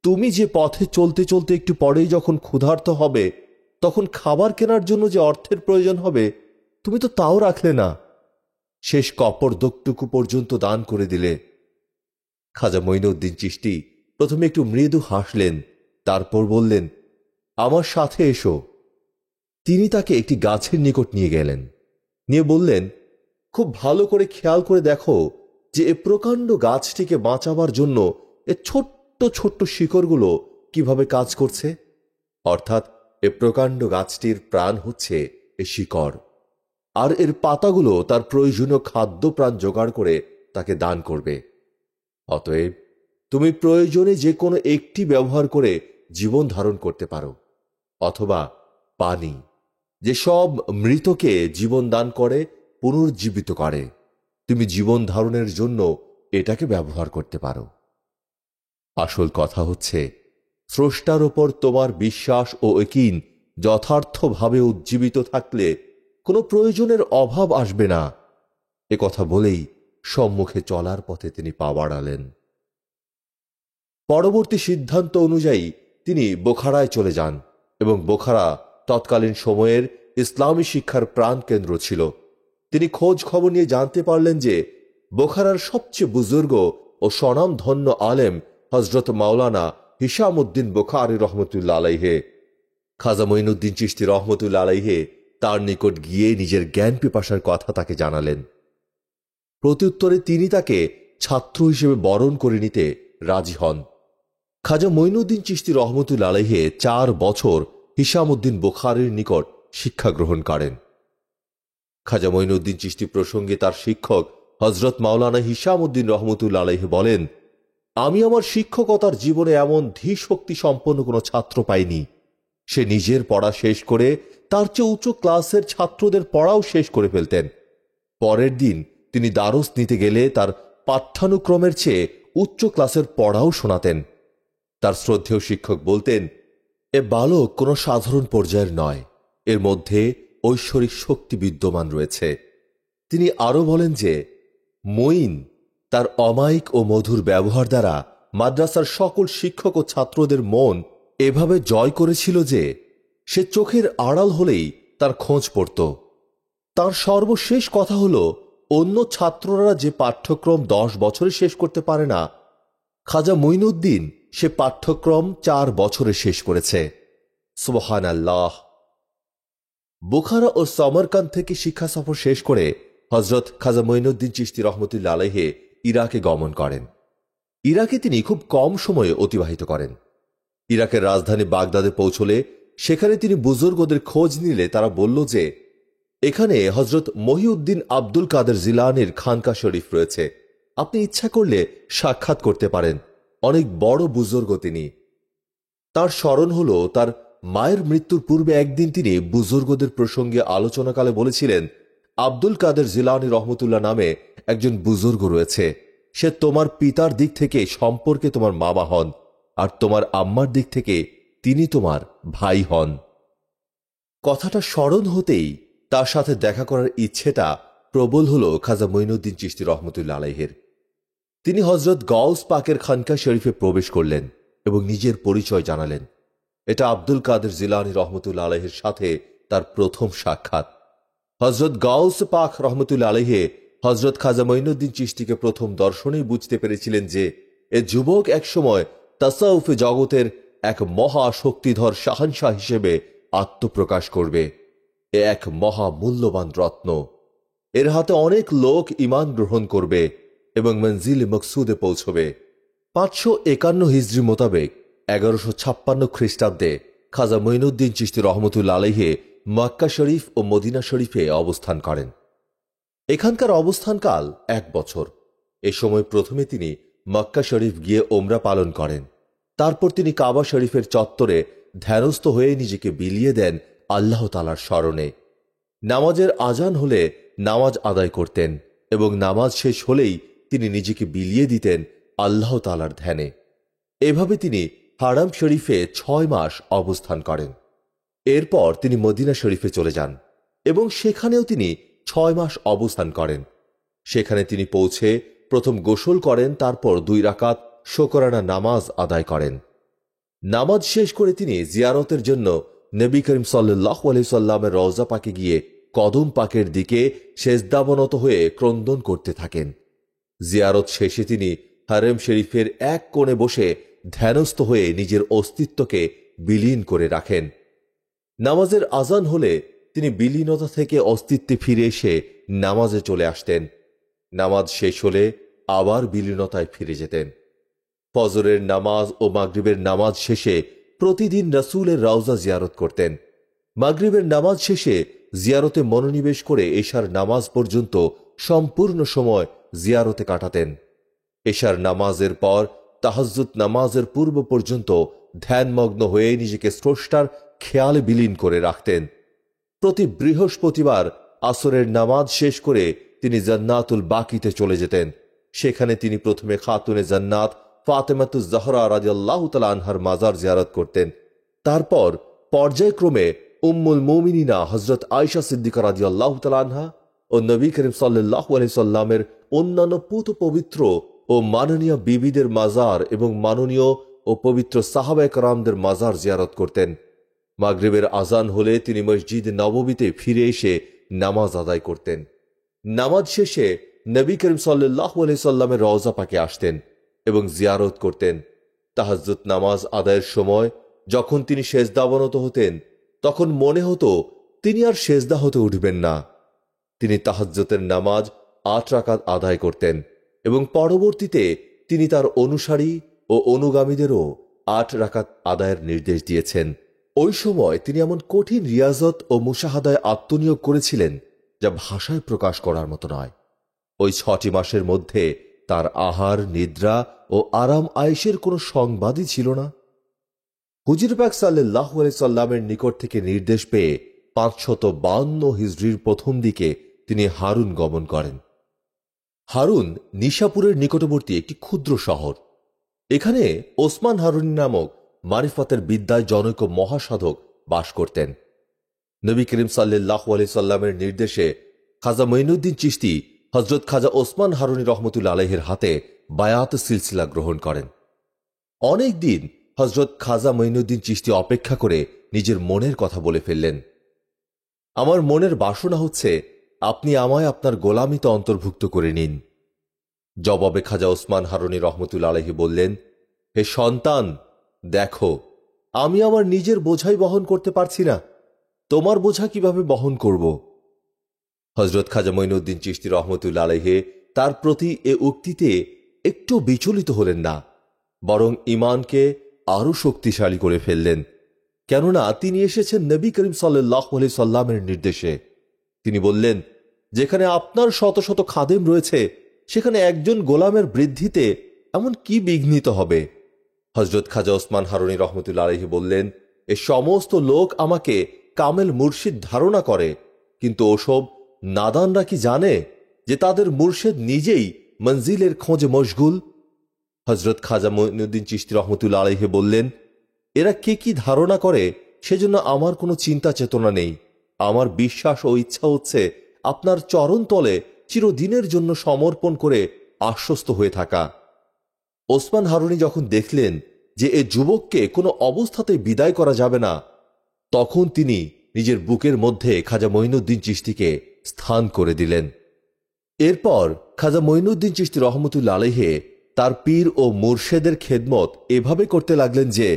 Speaker 1: তুমি যে পথে চলতে চলতে একটু পরেই যখন ক্ষুধার্ত হবে, তখন খাবার কেনার জন্য যে অর্থের প্রয়োজন হবে, তুমি তো তাও রাখলে না। শেষ কপরদকটুকু পর্যন্ত দান করে দিলে। খাজা মঈনুদ্দিন চিশতি প্রথমে একটু মৃদু হাসলেন, তারপর বললেন, আমার সাথে এসো। তিনি তাকে একটি গাছের নিকট নিয়ে গেলেন। নিয়ে বললেন, খুব ভালো করে খেয়াল করে দেখো যে এ প্রকাণ্ড গাছটিকে বাঁচাবার জন্য এ ছোট্ট ছোট্ট শিকড়গুলো কিভাবে কাজ করছে। অর্থাৎ এ প্রকাণ্ড গাছটির প্রাণ হচ্ছে এ শিকড়, আর এর পাতাগুলো তার প্রয়োজনীয় খাদ্য প্রাণ জোগাড় করে তাকে দান করবে। অতএব তুমি প্রয়োজনে যে কোনো একটি ব্যবহার করে জীবন ধারণ করতে পারো, অথবা পানি, যে সব মৃতকে জীবন দান করে, পুনর্জীবিত করে, তুমি জীবন ধারণের জন্য এটাকে ব্যবহার করতে পারো। আসল কথা হচ্ছে, স্রষ্টার ওপর তোমার বিশ্বাস ও ইয়াকিন যথার্থভাবে উজ্জীবিত থাকলে কোনো প্রয়োজনের অভাব আসবে না। এ কথা বলেই সম্মুখে চলার পথে তিনি পা বাড়ালেন। পরবর্তী সিদ্ধান্ত অনুযায়ী তিনি বোখারায় চলে যান এবং বোখারা তৎকালীন সময়ের ইসলামী শিক্ষার প্রাণকেন্দ্র ছিল। তিনি খোঁজ খবর নিয়ে জানতে পারলেন যে বোখারার সবচেয়ে বুজুর্গ ও স্বনামধন্য আলেম হজরত মাওলানা হিশামউদ্দিন বুখারী রহমতুল্লাহ আলাইহে। খাজা মঈনুদ্দিন চিশতি রহমতুল্লাহ আলাইহে তার নিকট গিয়ে নিজের জ্ঞান পিপাসার কথা তাকে জানালেন। প্রত্যুত্তরে তিনি তাকে ছাত্র হিসেবে বরণ করে নিতে রাজি হন। খাজা মঈনুদ্দিন চিশতি রহমতুল্লাহ আলাইহে 4 বছর হিশামউদ্দিন বুখারীর নিকট শিক্ষা গ্রহণ করেন। খাজা মঈনুদ্দিন চিশতি প্রসঙ্গে তার শিক্ষক হজরত মাওলানা হিশামউদ্দিন রহমতুল্লাহ আলাইহি বলেন, আমি আমার শিক্ষকতার জীবনে এমন ধীশক্তি সম্পন্ন কোনো ছাত্র পাইনি। সে নিজের পড়া শেষ করে তার চেয়ে উচ্চ ক্লাসের ছাত্রদের পড়াও শেষ করে ফেলতেন। পরের দিন তিনি দারস নিতে গেলে তার পাঠ্যানুক্রমের চেয়ে উচ্চ ক্লাসের পড়াও শোনাতেন। তার শ্রদ্ধেয় শিক্ষক বলতেন, এ বালক কোনো সাধারণ পর্যায়ের নয়, এর মধ্যে ঐশ্বরিক শক্তি বিদ্যমান রয়েছে। তিনি আরও বলেন যে মঈন তার অমায়িক ও মধুর ব্যবহার দ্বারা মাদ্রাসার সকল শিক্ষক ও ছাত্রদের মন এভাবে জয় করেছিল যে সে চোখের আড়াল হলেই তার খোঁজ পড়ত। তার সর্বশেষ কথা হল, অন্য ছাত্ররা যে পাঠ্যক্রম 10 বছরে শেষ করতে পারে না, খাজা মঈনুদ্দিন সে পাঠ্যক্রম 4 বছরে শেষ করেছে। সুবহানাল্লাহ। বুখারা ও সমরকান্দ থেকে শিক্ষা সফর শেষ করে হজরত খাজা মঈনুদ্দিন চিশতি রহমতুল্লাহ আলাইহি ইরাকে গমন করেন। ইরাকে তিনি খুব কম সময়ে অতিবাহিত করেন। ইরাকের রাজধানী বাগদাদে পৌঁছলে সেখানে তিনি বুজুর্গদের খোঁজ নিলে তারা বলল যে এখানে হজরত মহিউদ্দিন আব্দুল কাদের জিলানির খানকা শরীফ রয়েছে, আপনি ইচ্ছা করলে সাক্ষাৎ করতে পারেন। অনেক বড় বুজুর্গ তিনি। তার স্মরণ হল, তার মায়ের মৃত্যুর পূর্বে একদিন তিনি বুজুর্গদের প্রসঙ্গে আলোচনাকালে বলেছিলেন, আব্দুল কাদের জিলানি রহমতুল্লাহ নামে একজন বুজুর্গ রয়েছে, সে তোমার পিতার দিক থেকে সম্পর্কে তোমার মামা হন, আর তোমার আম্মার দিক থেকে তিনি তোমার ভাই হন। কথাটা স্মরণ হতেই তার সাথে দেখা করার ইচ্ছেটা প্রবল হল খাজা মঈনুদ্দিন চিশতি রহমতুল্লাহ আলাইহের। তিনি হজরত গাউস পাকের খানকা শরীফে প্রবেশ করলেন এবং নিজের পরিচয় জানালেন। এটা আব্দুল কাদের জিলানী রহমতুল্লাহ আলাইহের সাথে তার প্রথম সাক্ষাৎ। হজরত গাউস পাক রহমতুল্লাহ আলাইহে হজরত খাজা মঈনুদ্দিন চিশতিকে প্রথম দর্শনেই বুঝতে পেরেছিলেন যে এ যুবক একসময় তাসাউফে জগতের এক মহা শক্তিধর শাহানশাহ হিসেবে আত্মপ্রকাশ করবে। এ এক মহা মূল্যবান রত্ন। এর হাতে অনেক লোক ঈমান গ্রহণ করবে এবং মঞ্জিল মকসুদে পৌঁছবে। 551 হিজরি মোতাবেক 1156 খ্রিস্টাব্দে খাজা মঈনুদ্দিন চিশতি রহমতুল্লাহ আলাইহে মক্কা শরীফ ও মদিনা শরীফে অবস্থান করেন। এখানকার অবস্থানকাল 1 বছর। এ সময় প্রথমে তিনি মক্কা শরীফ গিয়ে ওমরা পালন করেন। তারপর তিনি কাবা শরীফের চত্বরে ধ্যানস্থ হয়ে নিজেকে বিলিয়ে দেন আল্লাহ তাআলার স্মরণে। নামাজের আজান হলে নামাজ আদায় করতেন এবং নামাজ শেষ হলেই তিনি নিজেকে বিলিয়ে দিতেন আল্লাহ তাআলার ধ্যানে। এভাবে তিনি হারাম শরীফে 6 মাস অবস্থান করেন। এরপর তিনি মদিনা শরীফে চলে যান এবং সেখানেও তিনি 6 মাস অবস্থান করেন। সেখানে তিনি পৌঁছে প্রথম গোসল করেন, তারপর 2 রাকাত শোকরানা নামাজ আদায় করেন। নামাজ শেষ করে তিনি জিয়ারতের জন্য নবী করিম সাল্লাল্লাহু আলাইহি সাল্লামের রওজা পাকে গিয়ে কদম পাকের দিকে সেজদাবনত হয়ে ক্রন্দন করতে থাকেন। জিয়ারত শেষে তিনি হারেম শরীফের এক কোণে বসে ধ্যানস্থ হয়ে নিজের অস্তিত্বকে বিলীন করে রাখেন। নামাজের আজান হলে তিনি বিলীনতা থেকে অস্তিত্বে ফিরে এসে নামাজে চলে আসতেন। নামাজ শেষ হলে আবার বিলীনতায় ফিরে যেতেন। ফজরের নামাজ ও মাগরিবের নামাজ শেষে প্রতিদিন রাসূলের রওজা জিয়ারত করতেন। মাগরিবের নামাজ শেষে জিয়ারতে মনোনিবেশ করে এশার নামাজ পর্যন্ত সম্পূর্ণ সময় জিয়ারতে কাটাতেন। এশার নামাজের পর তাহাজ্জুদ নামাজের পূর্ব পর্যন্ত ধ্যানমগ্ন হয়ে নিজেকে স্রষ্টার খেয়ালে বিলীন করে রাখতেন। প্রতি বৃহস্পতিবার আসরের নামাজ শেষ করে তিনি জান্নাতুল বাকিতে চলে যেতেন। সেখানে তিনি প্রথমে খাতুনে জান্নাত ফাতেমাতুজ জাহরা রাদিয়াল্লাহু তাআলা আনহার মাজার জিয়ারত করতেন। তারপর পর্যায়ক্রমে উম্মুল মুমিনিনা হযরত আয়েশা সিদ্দিকা রাদিয়াল্লাহু তাআলা আনহা ও নবী করিম সাল্লাল্লাহু আলাইহি সাল্লামের অন্যান্য পুত পবিত্র ও মাননীয় বিবিদের মাজার এবং মাননীয় ও পবিত্র সাহাবায়ে কেরামদের মাজার জিয়ারত করতেন। মাগরিবের আজান হলে তিনি মসজিদ নববীতে ফিরে এসে নামাজ আদায় করতেন। নামাজ শেষে নবী করিম সাল্লাল্লাহু আলাইহি সাল্লামের রওজা পাকে আসতেন এবং জিয়ারত করতেন। তাহাজ্জুদ নামাজ আদায়ের সময় যখন তিনি সেজদাবনত হতেন তখন মনে হতো তিনি আর সেজদা হতে উঠবেন না। তিনি তাহাজ্জুদের নামাজ 8 রাকাত আদায় করতেন এবং পরবর্তীতে তিনি তার অনুসারী ও অনুগামীদেরও 8 রাকাত আদায়ের নির্দেশ দিয়েছেন। ওই সময় তিনি এমন কঠিন রিয়াজত ও মুশাহাদায় আত্মনিয়োগ করেছিলেন যা ভাষায় প্রকাশ করার মতো নয়। ওই 6টি মাসের মধ্যে তার আহার, নিদ্রা ও আরাম আয়েশের কোনো সংবাদই ছিল না। হুজুর পাক সাল্লাল্লাহু আলাইহি সাল্লামের নিকট থেকে নির্দেশ পেয়ে 552 হিজরির প্রথম দিকে তিনি হারুন গমন করেন। হারুন নিশাপুরের নিকটবর্তী একটি ক্ষুদ্র শহর। এখানে ওসমান হারুনি নামক মারিফাতের বিদ্যায় জনৈক মহাসাধক বাস করতেন। নবী করিম সাল্লাল্লাহু আলাইহি সাল্লামের নির্দেশে খাজা মঈনুদ্দিন চিশতি হযরত খাজা ওসমান হারুনি রহমতুল্লাহ আলাইহির হাতে বায়াত সিলসিলা গ্রহণ করেন। অনেক দিন হযরত খাজা মঈনুদ্দিন চিশতি অপেক্ষা করে নিজের মনের কথা বলে ফেললেন। আমার মনের বাসনা হচ্ছে আপনি আমায় আপনার গোলামিতে অন্তর্ভুক্ত করে নিন। জবাবে খাজা ওসমান হারুনি রহমতুল্লাহ আলাইহি বললেন, হে সন্তান, দেখো আমি আমার নিজের বোঝাই বহন করতে পারছি না, তোমার বোঝা কিভাবে বহন করব? হযরত খাজা মঈনুদ্দিন চিশতি রহমতুল্লাহ আলাইহি তার প্রতি এ উক্তিতে একটু বিচলিত হলেন না, বরং ঈমানকে আরো শক্তিশালী করে ফেললেন। কেননা তিনি এসেছেন নবী করিম সাল্লাল্লাহু আলাইহি সাল্লামের নির্দেশে। তিনি বললেন, যেখানে আপনার শত শত খাদেম রয়েছে সেখানে একজন গোলামের বৃদ্ধিতে এমন কি বিঘ্নিত হবে? হযরত খাজা ওসমান হারুনি রহমতুল্লাহ আলাইহি বললেন, এ সমস্ত লোক আমাকে কামেল মুর্শিদ ধারণা করে, কিন্তু ওসব নাদানরা কি জানে যে তাদের মুর্শিদ নিজেই মঞ্জিলের খোঁজে মশগুল। হজরত খাজা মঈনুদ্দিন চিশতি রহমতুল্লাহ আলাইহি বললেন, এরা কে কি ধারণা করে সেজন্য আমার কোনো চিন্তা চেতনা নেই। আমার বিশ্বাস ও ইচ্ছা হচ্ছে আপনার চরণতলে চিরদিনের জন্য সমর্পণ করে আশ্বস্ত হয়ে থাকা। ওসমান হারুনি যখন দেখলেন যে এ যুবককে কোনো অবস্থাতেই বিদায় করা যাবে না, তখন তিনি নিজের বুকের মধ্যে খাজা মঈনুদ্দিন চিশতিকে স্থান করে দিলেন। এরপর খাজা মঈনুদ্দিন চিশতি রহমতুল্লাহ আলাইহি তার পীর ও মুর্শেদের খেদমত এভাবে করতে লাগলেন যে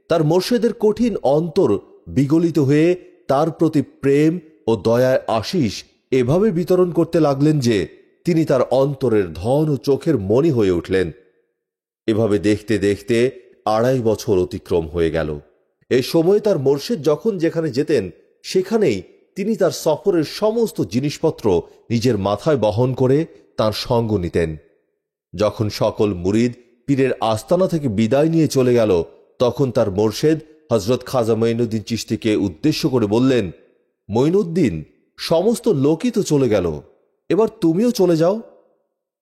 Speaker 1: তার মুর্শেদের কঠিন অন্তর বিগলিত হয়ে তার প্রতি প্রেম ও দয়ায় আশিস এভাবে বিতরণ করতে লাগলেন যে তিনি তার অন্তরের ধন ও চোখের মণি হয়ে উঠলেন। এভাবে দেখতে দেখতে 2.5 বছর অতিক্রম হয়ে গেল। এই সময়ে তার মুর্শেদ যখন যেখানে যেতেন সেখানেই তিনি তার সফরের সমস্ত জিনিসপত্র নিজের মাথায় বহন করে তার সঙ্গ নিতেন। যখন সকল মুরিদ পীরের আস্তানা থেকে বিদায় নিয়ে চলে গেল, তখন তার মুর্শেদ হজরত খাজা মঈনুদ্দিন চিশতিকে উদ্দেশ্য করে বললেন, মঈনুদ্দিন, সমস্ত লোকই তো চলে গেল, এবার তুমিও চলে যাও।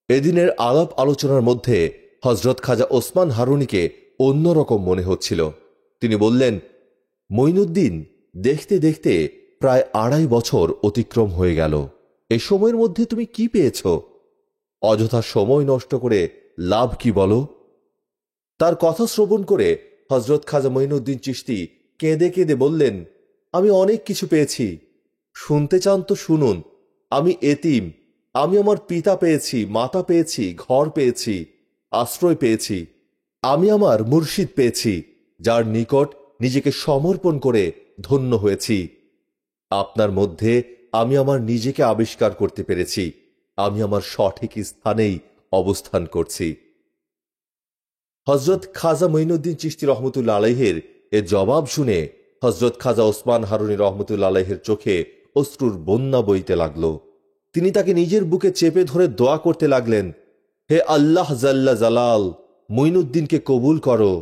Speaker 1: এদিনের আলাপ আলোচনার মধ্যে হজরত খাজা ওসমান হারুনিকে অন্যরকম মনে হচ্ছিল। তিনি বললেন, মঈনুদ্দিন, দেখতে দেখতে প্রায় 2.5 বছর অতিক্রম হয়ে গেল। এই সময়ের মধ্যে তুমি কি পেয়েছ? অযথা সময় নষ্ট করে লাভ কি বলো? তার কথা শ্রবণ করে হজরত খাজা মঈনুদ্দিন চিশতি কেঁদে কেঁদে বললেন, আমি অনেক কিছু পেয়েছি। শুনতে চান তো শুনুন। আমি এতিম। আমি আমার পিতা পেয়েছি, মাতা পেয়েছি, ঘর পেয়েছি, আশ্রয় পেয়েছি। আমি আমার মুর্শিদ পেয়েছি, যার নিকট নিজেকে সমর্পণ করে ধন্য হয়েছি। আপনার মধ্যে আমি আমার নিজেকে আবিষ্কার করতে পেরেছি। আমি আমার সঠিক স্থানেই অবস্থান করছি। হজরত খাজা মঈনুদ্দিন চিশতি রহমতুল্লাহ আলাইহির এ জবাব শুনে হজরত খাজা ওসমান হারুনি রহমতুল্লাহ আলাইহির চোখে অশ্রুর বন্যা বইতে লাগল। তিনি তাকে নিজের বুকে চেপে ধরে দোয়া করতে লাগলেন, হে আল্লাহ জাল্লা জালাল, মঈনুদ্দিনকে কবুল করো।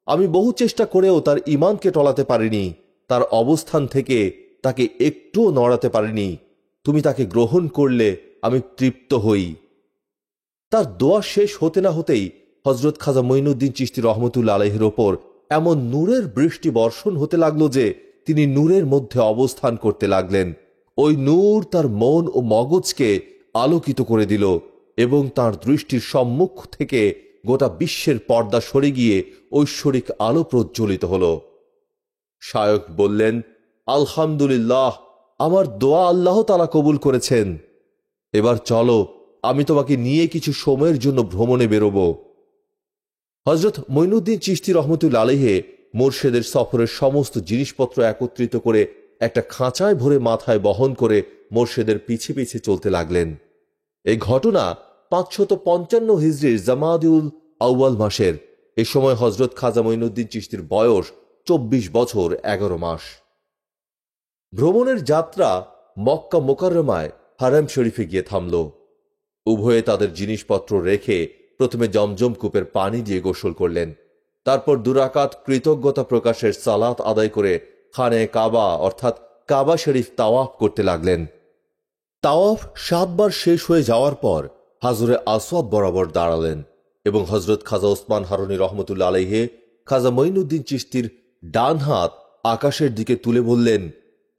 Speaker 1: আমি বহু চেষ্টা করেও তার ঈমানকে টলাতে পারিনি, তার অবস্থান থেকে তাকে একটুও নড়াতে পারিনি। তুমি তাকে গ্রহণ করলে আমি তৃপ্ত হই। তার দোয়া শেষ হতে না হতেই হজরত খাজা মঈনুদ্দিন চিশতি রহমতুল্লাহ আলাইহির ওপর এমন নূরের বৃষ্টি বর্ষণ হতে লাগলো যে তিনি নূরের মধ্যে অবস্থান করতে লাগলেন। ওই নূর তার মন ও মগজকে আলোকিত করে দিল এবং তার দৃষ্টির সম্মুখ থেকে গোটা বিশ্বের পর্দা সরে গিয়ে ঐশ্বরিক আলো প্রজ্বলিত হল। শায়খ বললেন, আলহামদুলিল্লাহ, আমার দোয়া আল্লাহ তাআলা কবুল করেছেন। এবার চলো, আমি তোমাকে নিয়ে কিছু সময়ের জন্য ভ্রমণে বেরোব। হজরত মঈনুদ্দিন চিশতি রহমতুল্লাহ আলাইহি মুর্শেদের সফরের সমস্ত জিনিসপত্র একত্রিত করে একটা খাঁচায় ভরে মাথায় বহন করে মুর্শেদের পিছে পিছে চলতে লাগলেন। এই ঘটনা 555 হিজরির জামাদিউল আউয়াল মাসের। এ সময় হজরত খাজা মঈনুদ্দিন চিশতির বয়স 24 বছর 11 মাস। ভ্রমণের যাত্রা মক্কা মোকাররমায় হারাম শরীফে গিয়ে থামল। উভয়ে তাদের জিনিসপত্র রেখে প্রথমে জমজম কূপের পানি দিয়ে গোসল করলেন। তারপর 2 রাকাত কৃতজ্ঞতা প্রকাশের সালাত আদায় করে খানে কাবা অর্থাৎ কাবা শরীফ তাওয়াফ করতে লাগলেন। তাওয়াফ 7 বার শেষ হয়ে যাওয়ার পর হাজরে আসওয়াদ বরাবর দাঁড়ালেন এবং হজরত খাজা ওসমান হারুনি রহমতুল্লাহ আলাইহি খাজা মঈনুদ্দিন চিশতির ডান হাত আকাশের দিকে তুলে বললেন,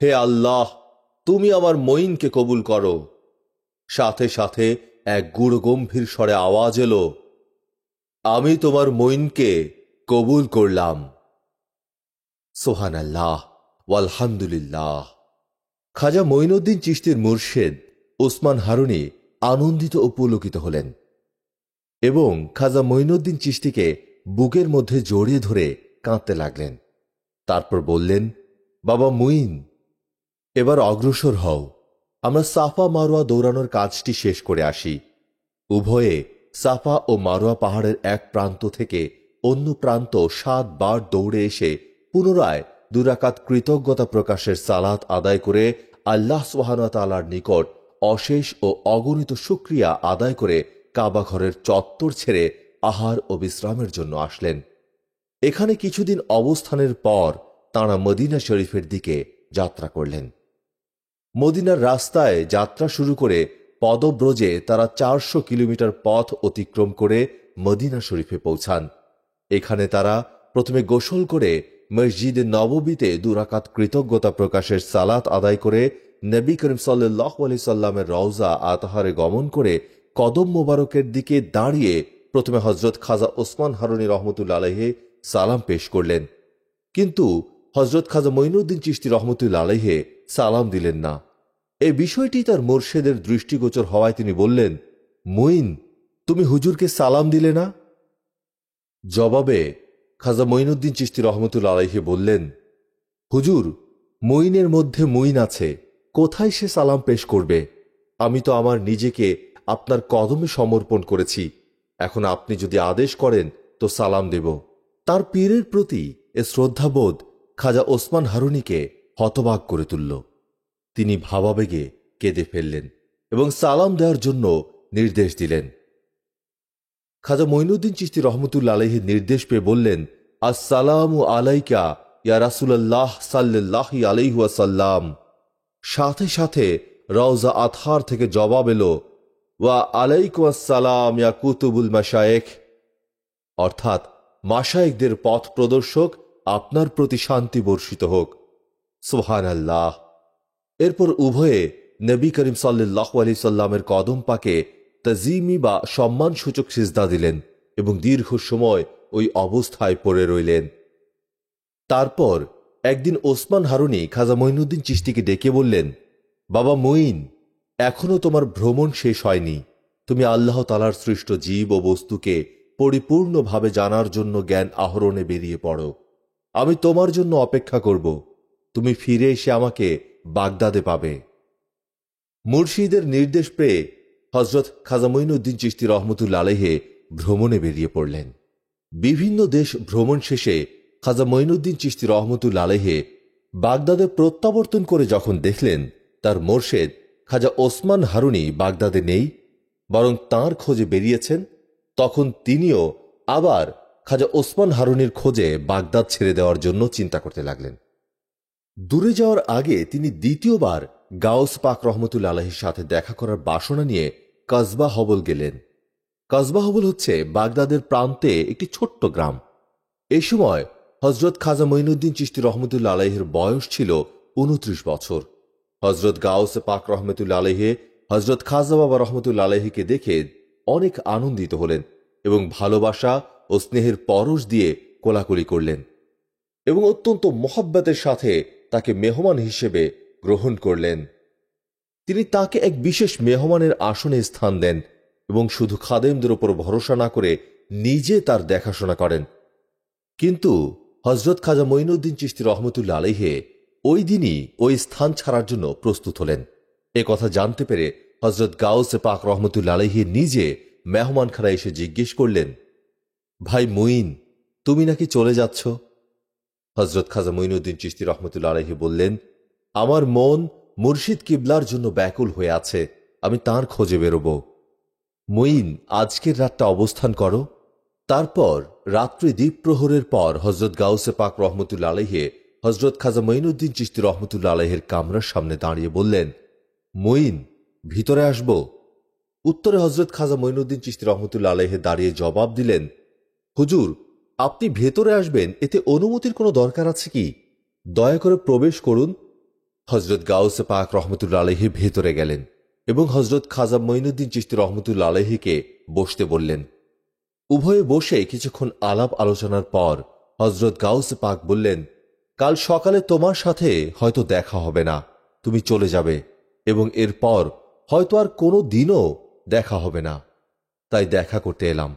Speaker 1: হে আল্লাহ, তুমি আমার মঈনকে কবুল করো। সাথে সাথে এক গুরুগম্ভীর স্বরে আওয়াজ এলো, আমি তোমার মঈনকে কবুল করলাম। সুবহানাল্লাহ ওয়ালহামদুলিল্লাহ। খাজা মঈনুদ্দিন চিশতির মুর্শেদ ওসমান হারুনি আনন্দিত ও পুলকিত হলেন এবং খাজা মঈনুদ্দিন চিশতিকে বুকের মধ্যে জড়িয়ে ধরে কাঁদতে লাগলেন। তারপর বললেন, বাবা মুইন, এবার অগ্রসর হও, আমরা সাফা মারোয়া দৌড়ানোর কাজটি শেষ করে আসি। উভয়ে সাফা ও মারোয়া পাহাড়ের এক প্রান্ত থেকে অন্য প্রান্ত 7 বার দৌড়ে এসে পুনরায় 2 রাকাত কৃতজ্ঞতা প্রকাশের সালাত আদায় করে আল্লাহ সুবহানাহু ওয়া তাআলার নিকট অশেষ ও অগণিত শুকরিয়া আদায় করে কাবা ঘরের চত্বর ছেড়ে আহার ও বিশ্রামের জন্য আসলেন। এখানে কিছুদিন অবস্থানের পর তাঁরা মদিনা শরীফের দিকে যাত্রা করলেন। মদিনার রাস্তায় যাত্রা শুরু করে পদব্রজে তারা 400 কিলোমিটার পথ অতিক্রম করে মদিনা শরীফে পৌঁছান। এখানে তারা প্রথমে গোসল করে মসজিদে নববীতে 2 রাকাত কৃতজ্ঞতা প্রকাশের সালাত আদায় করে নবী করিম সাল্লাল্লাহু আলাইহি সাল্লামের রওজা আতহারে গমন করে কদম মোবারকের দিকে দাঁড়িয়ে প্রথমে হযরত খাজা ওসমান হারুনী রহমতুল্লাহ আলাইহি সালাম পেশ করলেন, কিন্তু হযরত খাজা মঈনুদ্দিন চিশতি রহমতুল্লাহ আলাইহি সালাম দিলেন না। এই বিষয়টি তার মুর্শেদের দৃষ্টিগোচর হওয়ায় তিনি বললেন, মঈন, তুমি হুজুরকে সালাম দিলে না? জবাবে খাজা মঈনুদ্দিন চিশতি রহমতুল্লাহ আলাইহি বললেন, হুজুর, মঈনের মধ্যে মঈন আছে, কোথায় সে সালাম পেশ করবে? আমি তো আমার নিজেকে আপনার কদমে সমর্পণ করেছি, এখন আপনি যদি আদেশ করেন তো সালাম দেব। তার পীরের প্রতি এ শ্রদ্ধাবোধ খাজা ওসমান হারুনীকে হতবাক করে তুলল। তিনি ভাবাবেগে কেঁদে ফেললেন এবং সালাম দেওয়ার জন্য নির্দেশ দিলেন। খাজা মঈনুদ্দিন চিশতি রহমতুল্লাহ আলাইহির নির্দেশ পেয়ে বললেন, আসসালামু আলাইকা ইয়া রাসূলুল্লাহ সাল্লাল্লাহু আলাইহি ওয়াসাল্লাম। সাথে সাথে রওজা আতহার থেকে জবাব এলো, ওয়া আলাইকুম আসসালাম ইয়া কুতুবুল মাশায়েখ, অর্থাৎ মাশায়েখদের পথ প্রদর্শক, আপনার প্রতি শান্তি বর্ষিত হোক। সুবহানাল্লাহ। এরপর উভয়ে নবী করিম সাল্লাল্লাহু আলাইহি সাল্লামের কদম পাকে তাজিমি বা সম্মানসূচক সিজদা দিলেন এবং দীর্ঘ সময় ওই অবস্থায় পড়ে রইলেন। তারপর একদিন ওসমান হারুনী খাজা মঈনুদ্দিন চিশতিকে ডেকে বললেন, বাবা মঈন, এখনো তোমার ভ্রমণ শেষ হয়নি। তুমি আল্লাহ তাআলার সৃষ্ট জীব ও বস্তুকে পরিপূর্ণভাবে জানার জন্য জ্ঞান আহরণে বেরিয়ে পড়ো। আমি তোমার জন্য অপেক্ষা করব। তুমি ফিরে এসে আমাকে বাগদাদে পাবে। মুর্শিদের নির্দেশ পেয়ে হযরত খাজা মঈনুদ্দিন চিশতি রহমতুল্লাহ আলাইহি ভ্রমণে বেরিয়ে পড়লেন। বিভিন্ন দেশ ভ্রমণ শেষে খাজা মঈনুদ্দিন চিশতি রহমতুল্লাহ আলাইহি বাগদাদে প্রত্যাবর্তন করে যখন দেখলেন তার মোর্শেদ খাজা ওসমান হারুনী বাগদাদে নেই, বরং তাঁর খোঁজে বেরিয়েছেন, তখন তিনিও আবার খাজা ওসমান হারুনীর খোঁজে বাগদাদ ছেড়ে দেওয়ার জন্য চিন্তা করতে লাগলেন। দূরে যাওয়ার আগে তিনি দ্বিতীয়বার গাউস পাক রহমতুল্লাহ আলাইহির সাথে দেখা করার বাসনা নিয়ে কসবা হবল গেলেন। কসবা হবল হচ্ছে বাগদাদের প্রান্তে একটি ছোট্ট গ্রাম। এই সময় হযরত খাজা মঈনুদ্দিন চিশতি রহমতুল্লাহ আলাইহির বয়স ছিল 29 বছর। হযরত গাউস পাক রহমতুল্লাহ আলাইহি হযরত খাজা বাবা রহমতুল্লাহ আলাইহিকে দেখে অনেক আনন্দিত হলেন এবং ভালোবাসা ও স্নেহের পরশ দিয়ে কোলাকুলি করলেন এবং অত্যন্ত মহব্বতের সাথে তাকে মেহমান হিসেবে গ্রহণ করলেন। তিনি তাকে এক বিশেষ মেহমানের আসনে স্থান দেন এবং শুধু খাদেমদের উপর ভরসা না করে নিজে তার দেখাশোনা করেন। কিন্তু হযরত খাজা মঈনুদ্দিন চিশতি রহমতুল্লাহ আলাইহি ওই দিনই ওই স্থান ছাড়ার জন্য প্রস্তুত হলেন। এ কথা জানতে পেরে হযরত গাউসে পাক রহমতুল্লাহ আলাইহি নিজে মেহমানখানায় এসে জিজ্ঞেস করলেন, ভাই মঈন, তুমি নাকি চলে যাচ্ছ? হযরত খাজা মঈনুদ্দিন চিশতি রহমতুল্লাহ আলাইহি বললেন, আমার মন মুর্শিদ কিবলার জন্য ব্যাকুল হয়ে আছে, আমি তার খোঁজে বেরোব। মঈন, আজকের রাতটা অবস্থান করো। তারপর রাত্রি দ্বীপ্রহরের পর হযরত গাউসে পাক রহমতুল্লাহ আলাইহি হযরত খাজা মঈনুদ্দিন চিশতি রহমতুল্লাহ আলাইহির কামরার সামনে দাঁড়িয়ে বললেন, মঈন, ভিতরে আসব? উত্তরে হযরত খাজা মঈনুদ্দিন চিশতি রহমতুল্লাহ আলাইহি দাঁড়িয়ে জবাব দিলেন, হুজুর, আপনি ভেতরে আসবেন এতে অনুমতির কোনো দরকার আছে কি? দয়া করে প্রবেশ করুন। হযরত গাউসে পাক রহমতুল্লাহ আলাইহি ভেতরে গেলেন এবং হযরত খাজা মঈনুদ্দিন চিশতি রহমতুল্লাহ আলাইহিকে বসতে বললেন। উভয়ে বসে কিছুক্ষণ আলাপ আলোচনার পর হযরত গাউসে পাক বললেন, কাল সকালে তোমার সাথে হয়তো দেখা হবে না, তুমি চলে যাবে এবং এরপর হয়তো আর কোনো দিনও দেখা হবে না, তাই দেখা করতে এলাম।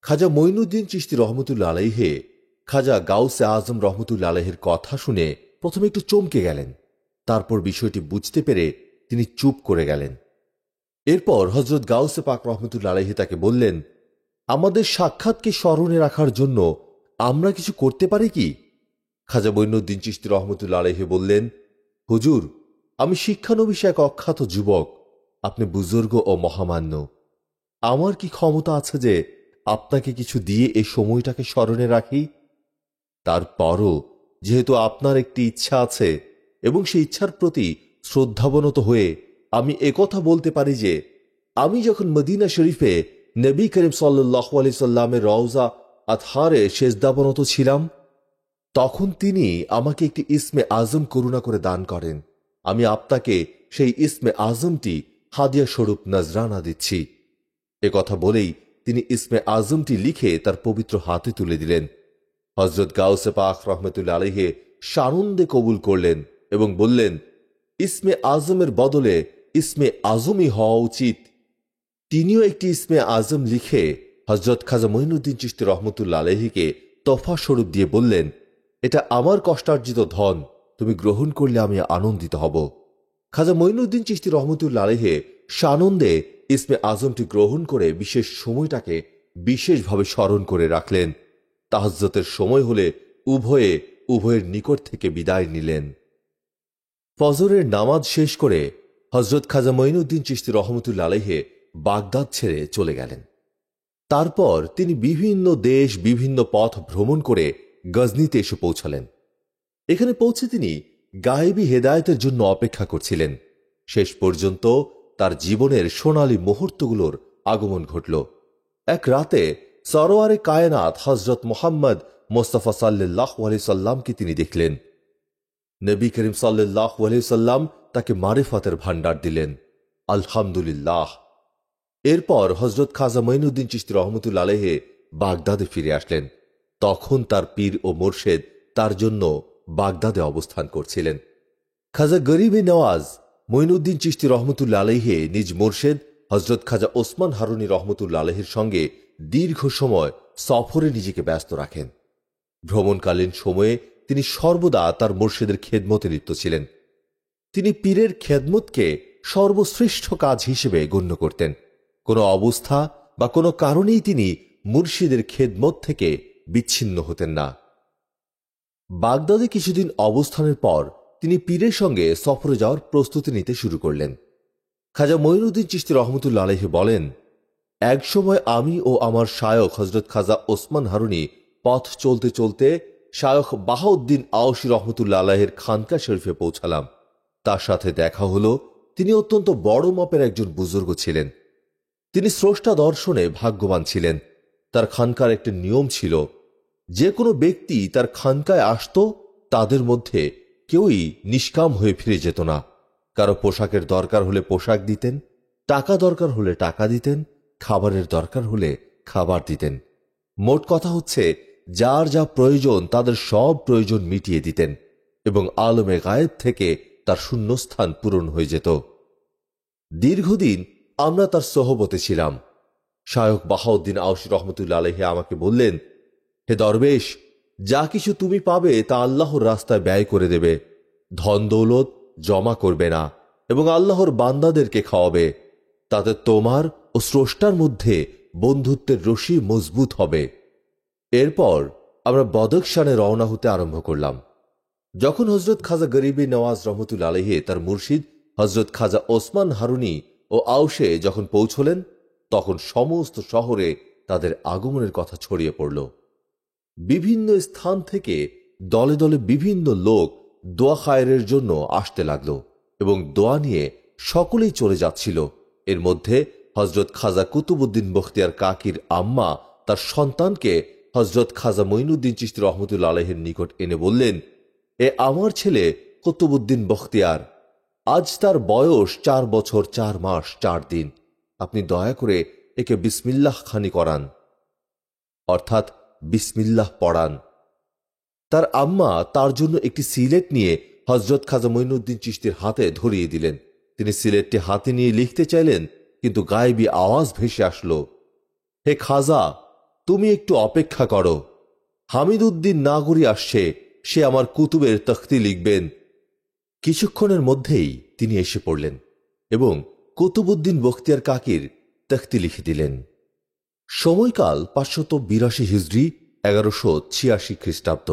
Speaker 1: খাজা মঈনুদ্দিন চিশতি রহমতুল্লাহ আলাইহি খাজা গাউসে আজম রহমতুল্লাহ আলাইহির কথা শুনে প্রথমে একটু চমকে গেলেন, তারপর বিষয়টি বুঝতে পেরে তিনি চুপ করে গেলেন। এরপর হযরত গাউসে পাক রহমতুল্লাহ আলাইহি তাকে বললেন, আমাদের সাক্ষাৎকে স্মরণে রাখার জন্য আমরা কিছু করতে পারি কি? খাজা মঈনুদ্দিন চিশতি রহমতুল্লাহ আলাইহি বললেন, হুজুর, আমি শিক্ষানবিশ এক অখ্যাত যুবক, আপনি বুজুর্গ ও মহামান্য। আমার কি ক্ষমতা আছে যে আপনাকে কিছু দিয়ে এই সময়টাকে স্মরণে রাখি? তারপরও যেহেতু আপনার একটি ইচ্ছা আছে এবং সেই ইচ্ছার প্রতি শ্রদ্ধাবনত হয়ে আমি একথা বলতে পারি যে আমি যখন মদিনা শরীফে নবী করিম সাল্লাল্লাহু আলাইহি সাল্লামের রওজা আতহারে সেজদাবনত ছিলাম, তখন তিনি আমাকে একটি ইসমে আজম করুণা করে দান করেন। আমি আপনাকে সেই ইসমে আজমটি হাদিয়া স্বরূপ নজরানা দিচ্ছি। কথা বলেই তিনি ইসমে আজমটি লিখে তার পবিত্র হাতে তুলে দিলেন। হযরত গাউসে পাক রহমতুল্লাহ আলাইহি সানন্দে কবুল করলেন এবং বললেন, ইসমে আজমের বদলে ইসমে আজমই হওয়া উচিত। তিনিও একটি ইসমে আজম লিখে হযরত খাজা মঈনুদ্দিন চিশতি রহমতুল্লাহ আলাইহিকে তোহফা স্বরূপ দিয়ে বললেন, এটা আমার কষ্টার্জিত ধন, তুমি গ্রহণ করলে আমি আনন্দিত হব। খাজা মঈনুদ্দিন চিশতি রহমতুল্লাহ আলাইহি সানন্দে ইসমে আজমটি গ্রহণ করে বিশেষ সময়টাকে বিশেষভাবে স্মরণ করে রাখলেন। তাহাজ্জুদের সময় হলে উভয়ের নিকট থেকে বিদায় নিলেন। ফজরের নামাজ শেষ করে হযরত খাজা মঈনুদ্দিন চিশতি রহমতুল্লাহ আলাইহি বাগদাদ ছেড়ে চলে গেলেন। তারপর তিনি বিভিন্ন দেশ, বিভিন্ন পথ ভ্রমণ করে গজনিতে এসে পৌঁছালেন। এখানে পৌঁছে তিনি গায়েবী হেদায়েতের জন্য অপেক্ষা করছিলেন। শেষ পর্যন্ত তার জীবনের সোনালী মুহূর্তগুলোর আগমন ঘটল। এক রাতে সরওয়ারে কায়নাত হযরত মুহাম্মদ মুস্তাফা সাল্লাল্লাহু আলাইহি সাল্লামকে তিনি দেখলেন। নবী করিম সাল্লাল্লাহু আলাইহি সাল্লাম তাকে মারিফাতের ভান্ডার দিলেন। আলহামদুলিল্লাহ। এরপর হযরত খাজা মঈনুদ্দিন চিশতি রহমতুল্লাহ আলাইহি বাগদাদে ফিরে আসলেন। তখন তার পীর ও মুর্শেদ তার জন্য বাগদাদে অবস্থান করছিলেন। খাজা গরিবে নওয়াজ মঈনুদ্দিন চিশতি রহমতুল্লাহ আলাইহি নিজ মুর্শেদ হযরত খাজা ওসমান হারুনী রহমতুল্লাহ আলাইহির সঙ্গে দীর্ঘ সময় সফরে নিজেকে ব্যস্ত রাখেন। ভ্রমণকালীন সময়ে তিনি সর্বদা তার মুর্শেদের খেদমতে লিপ্ত ছিলেন। তিনি পীরের খেদমতকে সর্বশ্রেষ্ঠ কাজ হিসেবে গণ্য করতেন। কোনো অবস্থা বা কোনো কারণেই তিনি মুর্শিদের খেদমত থেকে বিচ্ছিন্ন হতেন না। বাগদাদে কিছুদিন অবস্থানের পর তিনি পীরের সঙ্গে সফরে যাওয়ার প্রস্তুতি নিতে শুরু করলেন। খাজা মঈনুদ্দিন চিশতি রহমতুল্লাহ আলাইহি বলেন, এক সময় আমি ও আমার শায়খ হযরত খাজা ওসমান হারুনী পথ চলতে চলতে শায়খ বাহাউদ্দিন আওসী রহমতুল্লাহ আলাইহির খানকা শরীফে পৌঁছালাম। তার সাথে দেখা হলো। তিনি অত্যন্ত বড় মাপের একজন বুজুর্গ ছিলেন। তিনি স্রষ্টা দর্শনে ভাগ্যবান ছিলেন। তার খানকার একটি নিয়ম ছিল, যে কোনো ব্যক্তি তার খানকায় আসত তাদের মধ্যে কেউই নিষ্কাম হয়ে ফিরে যেত না। কারো পোশাকের দরকার হলে পোশাক দিতেন, টাকা দরকার হলে টাকা দিতেন, খাবারের দরকার হলে খাবার দিতেন। মোট কথা হচ্ছে, যার যা প্রয়োজন তাদের সব প্রয়োজন মিটিয়ে দিতেন এবং আলমে গায়েব থেকে তার শূন্যস্থান পূরণ হয়ে যেত। দীর্ঘদিন আমরা তার সোহবতে ছিলাম। শায়খ বাহাউদ্দিন আওসী রহমতুল্লাহ আলাইহি আমাকে বললেন, হে দরবেশ, যা কিছু তুমি পাবে তা আল্লাহর রাস্তায় ব্যয় করে দেবে, ধন দৌলত জমা করবে না এবং আল্লাহর বান্দাদেরকে খাওয়াবে। তাতে তোমার ও স্রষ্টার মধ্যে বন্ধুত্বের রশি মজবুত হবে। এরপর আমরা বদখশানে রওনা হতে আরম্ভ করলাম। যখন হযরত খাজা গরিবে নওয়াজ রহমতুল্লাহ আলাইহি তার মুর্শিদ হযরত খাজা ওসমান হারুনী ও আওসে যখন পৌঁছলেন, তখন সমস্ত শহরে তাদের আগমনের কথা ছড়িয়ে পড়ল। বিভিন্ন স্থান থেকে দলে দলে বিভিন্ন লোক দোয়া খায়েরের জন্য আসতে লাগল এবং দোয়া নিয়ে সকলেই চলে যাচ্ছিল। এর মধ্যে হযরত খাজা কুতুবউদ্দিন বখতিয়ার কাকির আম্মা তার সন্তানকে হযরত খাজা মঈনুদ্দিন চিশতি রহমতুল্লাহ আলাইহির নিকট এনে বললেন, এ আমার ছেলে কুতুবউদ্দিন বখতিয়ার, আজ তার বয়স 4 বছর 4 মাস 4 দিন। আপনি দয়া করে একে বিসমিল্লাহ খানি করান, অর্থাৎ বিসমিল্লাহ পড়ান। তার আম্মা তার জন্য একটি সিলেট নিয়ে হযরত খাজা মঈনুদ্দিন চিশতির হাতে ধরিয়ে দিলেন। তিনি সিলেটটি হাতে নিয়ে লিখতে চাইলেন, কিন্তু গায়েবী আওয়াজ ভেসে আসলো, হে খাজা, তুমি একটু অপেক্ষা করো, হামিদউদ্দিন নাগরী আসছে, সে আমার কুতুবের তখতি লিখবেন। কিছুক্ষণের মধ্যেই তিনি এসে পড়লেন এবং কুতুবউদ্দিন বখতিয়ার কাকির তখতি লিখে দিলেন। সময়কাল 582 হিজরি, 1186 খ্রিস্টাব্দ।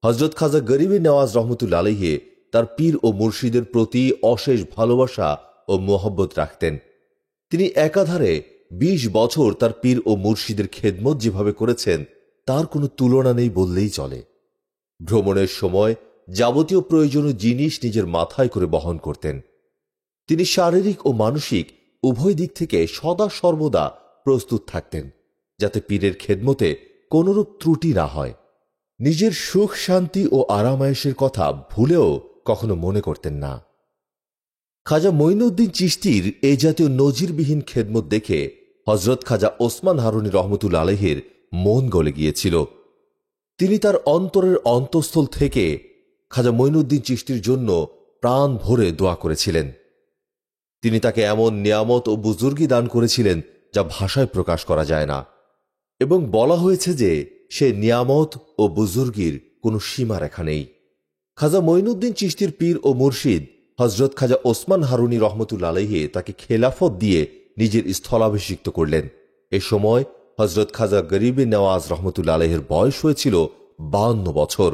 Speaker 1: হযরত খাজা গরিবে নওয়াজ রহমতুল্লাহ আলাইহি তার পীর ও মুর্শিদের প্রতি অশেষ ভালোবাসা ও মোহব্বত রাখতেন। তিনি একাধারে 20 বছর তার পীর ও মুর্শিদের খেদমত যেভাবে করেছেন তার কোনো তুলনা নেই বললেই চলে। ভ্রমণের সময় যাবতীয় প্রয়োজনীয় জিনিস নিজের মাথায় করে বহন করতেন। তিনি শারীরিক ও মানসিক উভয় দিক থেকে সদা সর্বদা প্রস্তুত থাকতেন, যাতে পীরের খেদমতে কোনরূপ ত্রুটি না হয়। নিজের সুখ শান্তি ও আরামায়েশের কথা ভুলেও কখনো মনে করতেন না। খাজা মঈনুদ্দিন চিশতির এই জাতীয় নজিরবিহীন খেদমত দেখে হযরত খাজা ওসমান হারুনী রহমতুল্লাহ আলাইহির মন গলে গিয়েছিল। তিনি তার অন্তরের অন্তঃস্থল থেকে খাজা মঈনুদ্দিন চিশতির জন্য প্রাণ ভরে দোয়া করেছিলেন। তিনি তাকে এমন নিয়ামত ও বুজুর্গি দান করেছিলেন যা ভাষায় প্রকাশ করা যায় না, এবং বলা হয়েছে যে সে নিয়ামত ও বুজুর্গির কোনো সীমারেখা নেই। খাজা মঈনুদ্দিন চিশতির পীর ও মুর্শিদ হযরত খাজা ওসমান হারুনী রহমতুল্লাহ আলাইহি তাকে খেলাফত দিয়ে নিজের স্থলাভিষিক্ত করলেন। এ সময় হযরত খাজা গরিবে নেওয়াজ রহমতুল্লাহ আলাইহির বয়স হয়েছিল 52 বছর।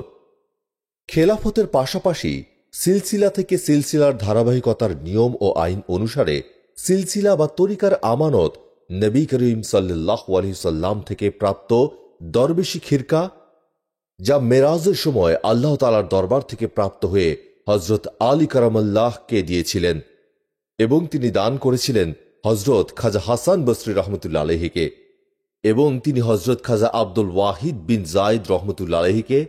Speaker 1: খেলাফতের পাশাপাশি সিলসিলা থেকে সিলসিলার ধারাবাহিকতার নিয়ম ও আইন অনুসারে সিলসিলা বা তরিকার আমানত নবী করিম সাল্লাল্লাহু আলাইহি সাল্লাম থেকে প্রাপ্ত দরবেশি খিরকা, যা মেরাজের সময় আল্লাহ তাআলার দরবার থেকে প্রাপ্ত হয়ে হযরত আলী কারামাল্লাহকে দিয়েছিলেন, এবং তিনি দান করেছিলেন হযরত খাজা হাসান বসরি রহমতুল্লাহ আলাইহিকে, এবং তিনি হযরত খাজা আব্দুল ওয়াহিদ বিন জায়েদ রহমতুল্লাহ আলাইহিকে,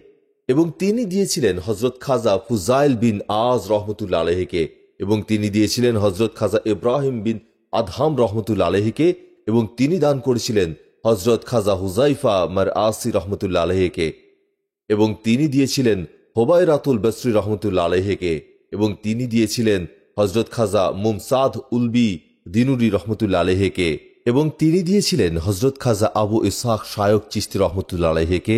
Speaker 1: এবং তিনি দিয়েছিলেন হযরত খাজা ফুজাইল বিন আজ রহমতুল্লাহ আলাইহিকে, এবং তিনি দিয়েছিলেন হযরত খাজা ইব্রাহিম বিন আদহাম রহমতুল্লাহ আলাইহিকে, এবং তিনি দান করেছিলেন হযরত খাজা হুজাইফা মার আসি রহমতুল্লাহ আলাইহিকে, এবং তিনি দিয়েছিলেন হুবায়রাতুল বসরি রহমতুল্লাহ আলাইহিকে, এবং তিনি দিয়েছিলেন হযরত খাজা মুমসাদ উলবি দিনুরি রহমতুল্লাহ আলাইহিকে, এবং তিনি দিয়েছিলেন হযরত খাজা আবু ইসহাক শায়ক চিশতি রহমতুল্লাহ আলাইহিকে,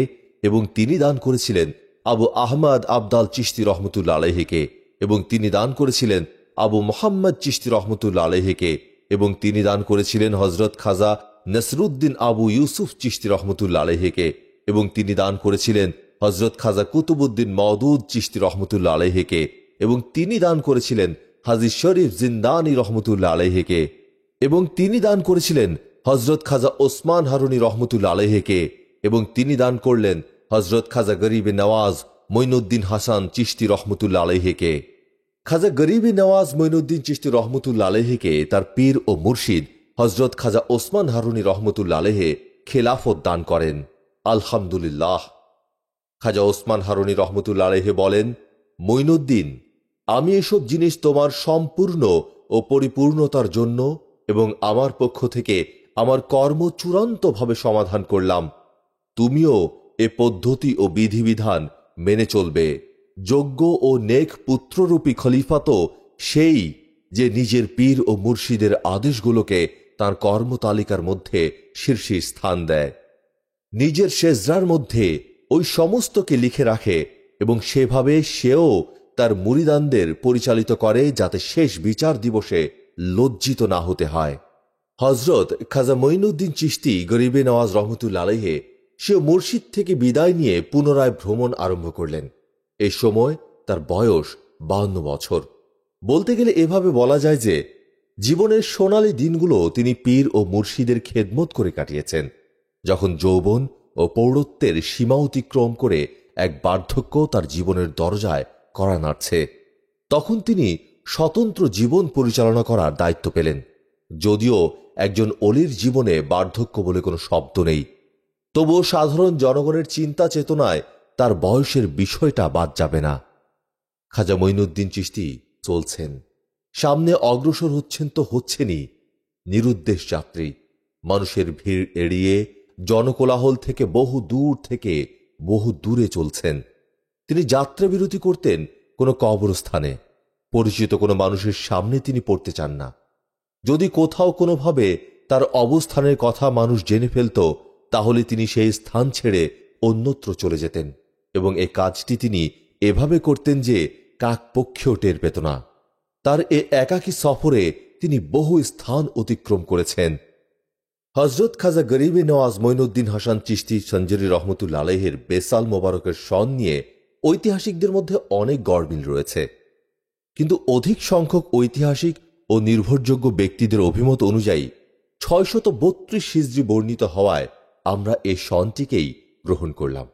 Speaker 1: এবং তিনি দান করেছিলেন আবু আহমদ আবদাল চিশতি রহমতুল্লাহ আলাইহিকে, এবং তিনি দান করেছিলেন আবু মোহাম্মদ চিশতি রহমতুল্লাহ আলাইহিকে, এবং তিনি দান করেছিলেন হযরত খাজা নসরুদ্দিন আবু ইউসুফ চিশতি রহমতুল্লাহ আলাইহিকে, এবং তিনি দান করেছিলেন হযরত খাজা কুতুবুদ্দিন মওদুদ চিশতি রহমতুল্লাহ আলাইহিকে, এবং তিনি দান করেছিলেন হাজী শরীফ জিন্দানি রহমতুল্লাহ আলাইহিকে, এবং তিনি দান করেছিলেন হযরত খাজা ওসমান হারুনী রহমতুল্লাহ আলাইহিকে, এবং তিনি দান করলেন হযরত খাজা গরিবে নওয়াজ মঈনুদ্দিন হাসান চিশতি রহমতুল্লাহ আলাইহিকে। খাজা গরিবে নওয়াজ মঈনুদ্দিন চিশতি রহমতুল্লাহ আলাইহিকে তার পীর ও মুর্শিদ হযরত খাজা ওসমান হারুনী রহমতুল্লাহ আলাইহি খেলাফত দান করেন। আলহামদুলিল্লাহ। খাজা ওসমান হারুনী রহমতুল্লাহ আলাইহি বলেন, মঈনুদ্দিন, আমি এসব জিনিস তোমার সম্পূর্ণ ও পরিপূর্ণতার জন্য এবং আমার পক্ষ থেকে আমার কর্ম চূড়ান্তভাবে সমাধান করলাম। তুমিও এ পদ্ধতি ও বিধিবিধান মেনে চলবে। যোগ্য ও নেক পুত্ররূপী খলিফা তো সেই যে নিজের পীর ও মুর্শিদের আদেশগুলোকে তার কর্মতালিকার মধ্যে শীর্ষে স্থান দেয়, নিজের শেজরার মধ্যে ওই সমস্তকে লিখে রাখে, এবং সেভাবে সেও তার মুরিদানদের পরিচালিত করে যাতে শেষ বিচার দিবসে লজ্জিত না হতে হয়। হযরত খাজা মঈনুদ্দিন চিশতি গরিবে নওয়াজ রহমতুল্লাহ আলাইহি সে মুর্শিদ থেকে বিদায় নিয়ে পুনরায় ভ্রমণ আরম্ভ করলেন। এই সময় তার বয়স 52 বছর। বলতে গেলে এভাবে বলা যায় যে জীবনের সোনালী দিনগুলো তিনি পীর ও মুর্শিদের খেদমত করে কাটিয়েছেন। যখন যৌবন ও পৌরত্বের সীমা অতিক্রম করে এক বার্ধক্য তার জীবনের দরজায় কড়া নাড়ছে, তখন তিনি স্বতন্ত্র জীবন পরিচালনা করার দায়িত্ব পেলেন। যদিও একজন অলির জীবনে বার্ধক্য বলে কোনো শব্দ নেই, তবুও সাধারণ জনগণের চিন্তা চেতনায় তার বয়সের বিষয়টা বাদ যাবে না। খাজা মঈনুদ্দিন চিশতি চলছেন, সামনে অগ্রসর হচ্ছেন তো হচ্ছেনই, নিরুদ্দেশ যাত্রী। মানুষের ভিড় এড়িয়ে জনকোলাহল থেকে বহু দূরে চলছেন। তিনি যাত্রা বিরতি করতেন কোনো কবরস্থানে, পরিচিত কোনো মানুষের সামনে তিনি পড়তে চান না। যদি কোথাও কোনোভাবে তার অবস্থানের কথা মানুষ জেনে ফেলত, তাহলে তিনি সেই স্থান ছেড়ে অন্যত্র চলে যেতেন, এবং এই কাজটি তিনি এভাবে করতেন যে কাকপক্ষেও টের পেত না। তার এ একাকী সফরে তিনি বহু স্থান অতিক্রম করেছেন। হযরত খাজা গরিবে নওয়াজ মঈনুদ্দিন হাসান চিশতি সঞ্জরি রহমতুল্লাহ আলাইহির বেসাল মোবারকের সন নিয়ে ঐতিহাসিকদের মধ্যে অনেক গড়মিল রয়েছে, কিন্তু অধিক সংখ্যক ঐতিহাসিক ও নির্ভরযোগ্য ব্যক্তিদের অভিমত অনুযায়ী 632 হিজরি বর্ণিত হওয়ায় আমরা এ সনটিকেই গ্রহণ করলাম।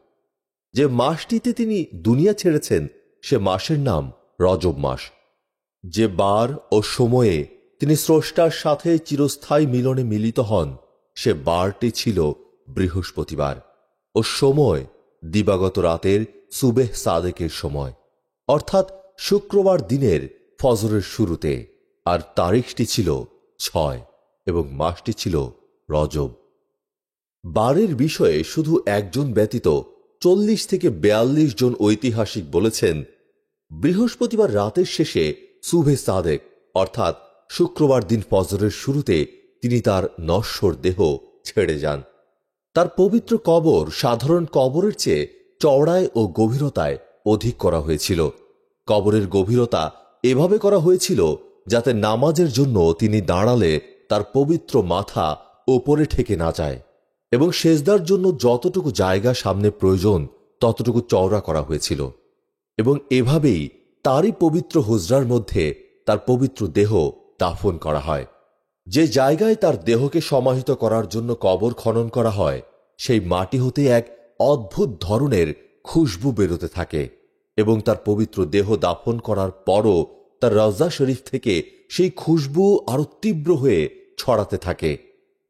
Speaker 1: যে মাসটিতে তিনি দুনিয়া ছেড়েছেন সে মাসের নাম রজব মাস। যে বার ও সময়ে তিনি স্রষ্টার সাথে চিরস্থায়ী মিলনে মিলিত হন, সে বারটি ছিল বৃহস্পতিবার, ও সময় দিবাগত রাতের সুবেহ সাদেকের সময়, অর্থাৎ শুক্রবার দিনের ফজরের শুরুতে। আর তারিখটি ছিল 6 এবং মাসটি ছিল রজব। বারের বিষয়ে শুধু একজন ব্যতীত 40 থেকে 42 জন ঐতিহাসিক বলেছেন, বৃহস্পতিবার রাতের শেষে সুবে সাদেক অর্থাৎ শুক্রবার দিন ফজরের শুরুতে তিনি তার নশ্বর দেহ ছেড়ে যান। তার পবিত্র কবর সাধারণ কবরের চেয়ে চওড়ায় ও গভীরতায় অধিক করা হয়েছিল। কবরের গভীরতা এভাবে করা হয়েছিল যাতে নামাজের জন্য তিনি দাঁড়ালে তার পবিত্র মাথা ওপরে ঠেকে না যায়, এবং সেজদার জন্য যতটুকু জায়গা সামনে প্রয়োজন ততটুকু চওড়া করা হয়েছিল। এবং এভাবেই তারই পবিত্র হুজরার মধ্যে তার পবিত্র দেহ দাফন করা হয়। যে জায়গায় তার দেহকে সমাহিত করার জন্য কবর খনন করা হয়, সেই মাটি হতে এক অদ্ভুত ধরনের খুশবু বেরোতে থাকে, এবং তার পবিত্র দেহ দাফন করার পরও তার রওজা শরীফ থেকে সেই খুশবু আরো তীব্র হয়ে ছড়াতে থাকে,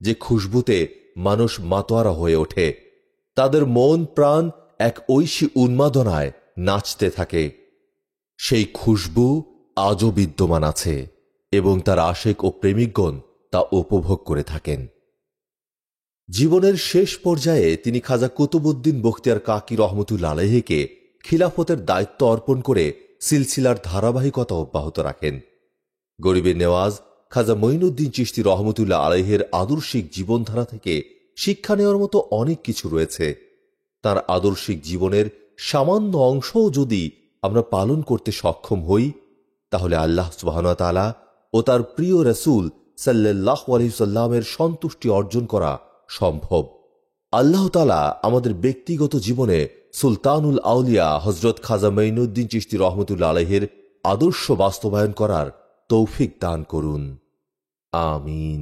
Speaker 1: যে খুশবুতে মানুষ মাতোয়ারা হয়ে ওঠে। তাদের মন প্রাণ এক ঐশী উন্মাদনায় নাচতে থাকে। সেই খুশবু আজও বিদ্যমান আছে এবং তার আশেক ও প্রেমিকগণ তা উপভোগ করে থাকেন। জীবনের শেষ পর্যায়ে তিনি খাজা কুতুবউদ্দিন বখতিয়ার কাকি রহমতুল্লাহ আলাইহিকে খিলাফতের দায়িত্ব অর্পণ করে সিলসিলার ধারাবাহিকতা অব্যাহত রাখেন। গরিবে নেওয়াজ খাজা মঈনুদ্দিন চিশতি রহমতুল্লাহ আলাইহির আদর্শিক জীবনধারা থেকে শিক্ষা নেওয়ার মতো অনেক কিছু রয়েছে। তার আদর্শিক জীবনের সামান্য অংশও যদি আমরা পালন করতে সক্ষম হই, তাহলে আল্লাহ সুবহানাহু ওয়া তাআলা ও তার প্রিয় রাসূল সাল্লাল্লাহু আলাইহি ওয়াসাল্লামের সন্তুষ্টি অর্জন করা সম্ভব। আল্লাহ তাআলা আমাদের ব্যক্তিগত জীবনে সুলতানুল আউলিয়া হযরত খাজা মঈনুদ্দিন চিশতি রহমতুল্লাহ আলাইহির আদর্শ বাস্তবায়ন করার তৌফিক দান করুন। আমিন।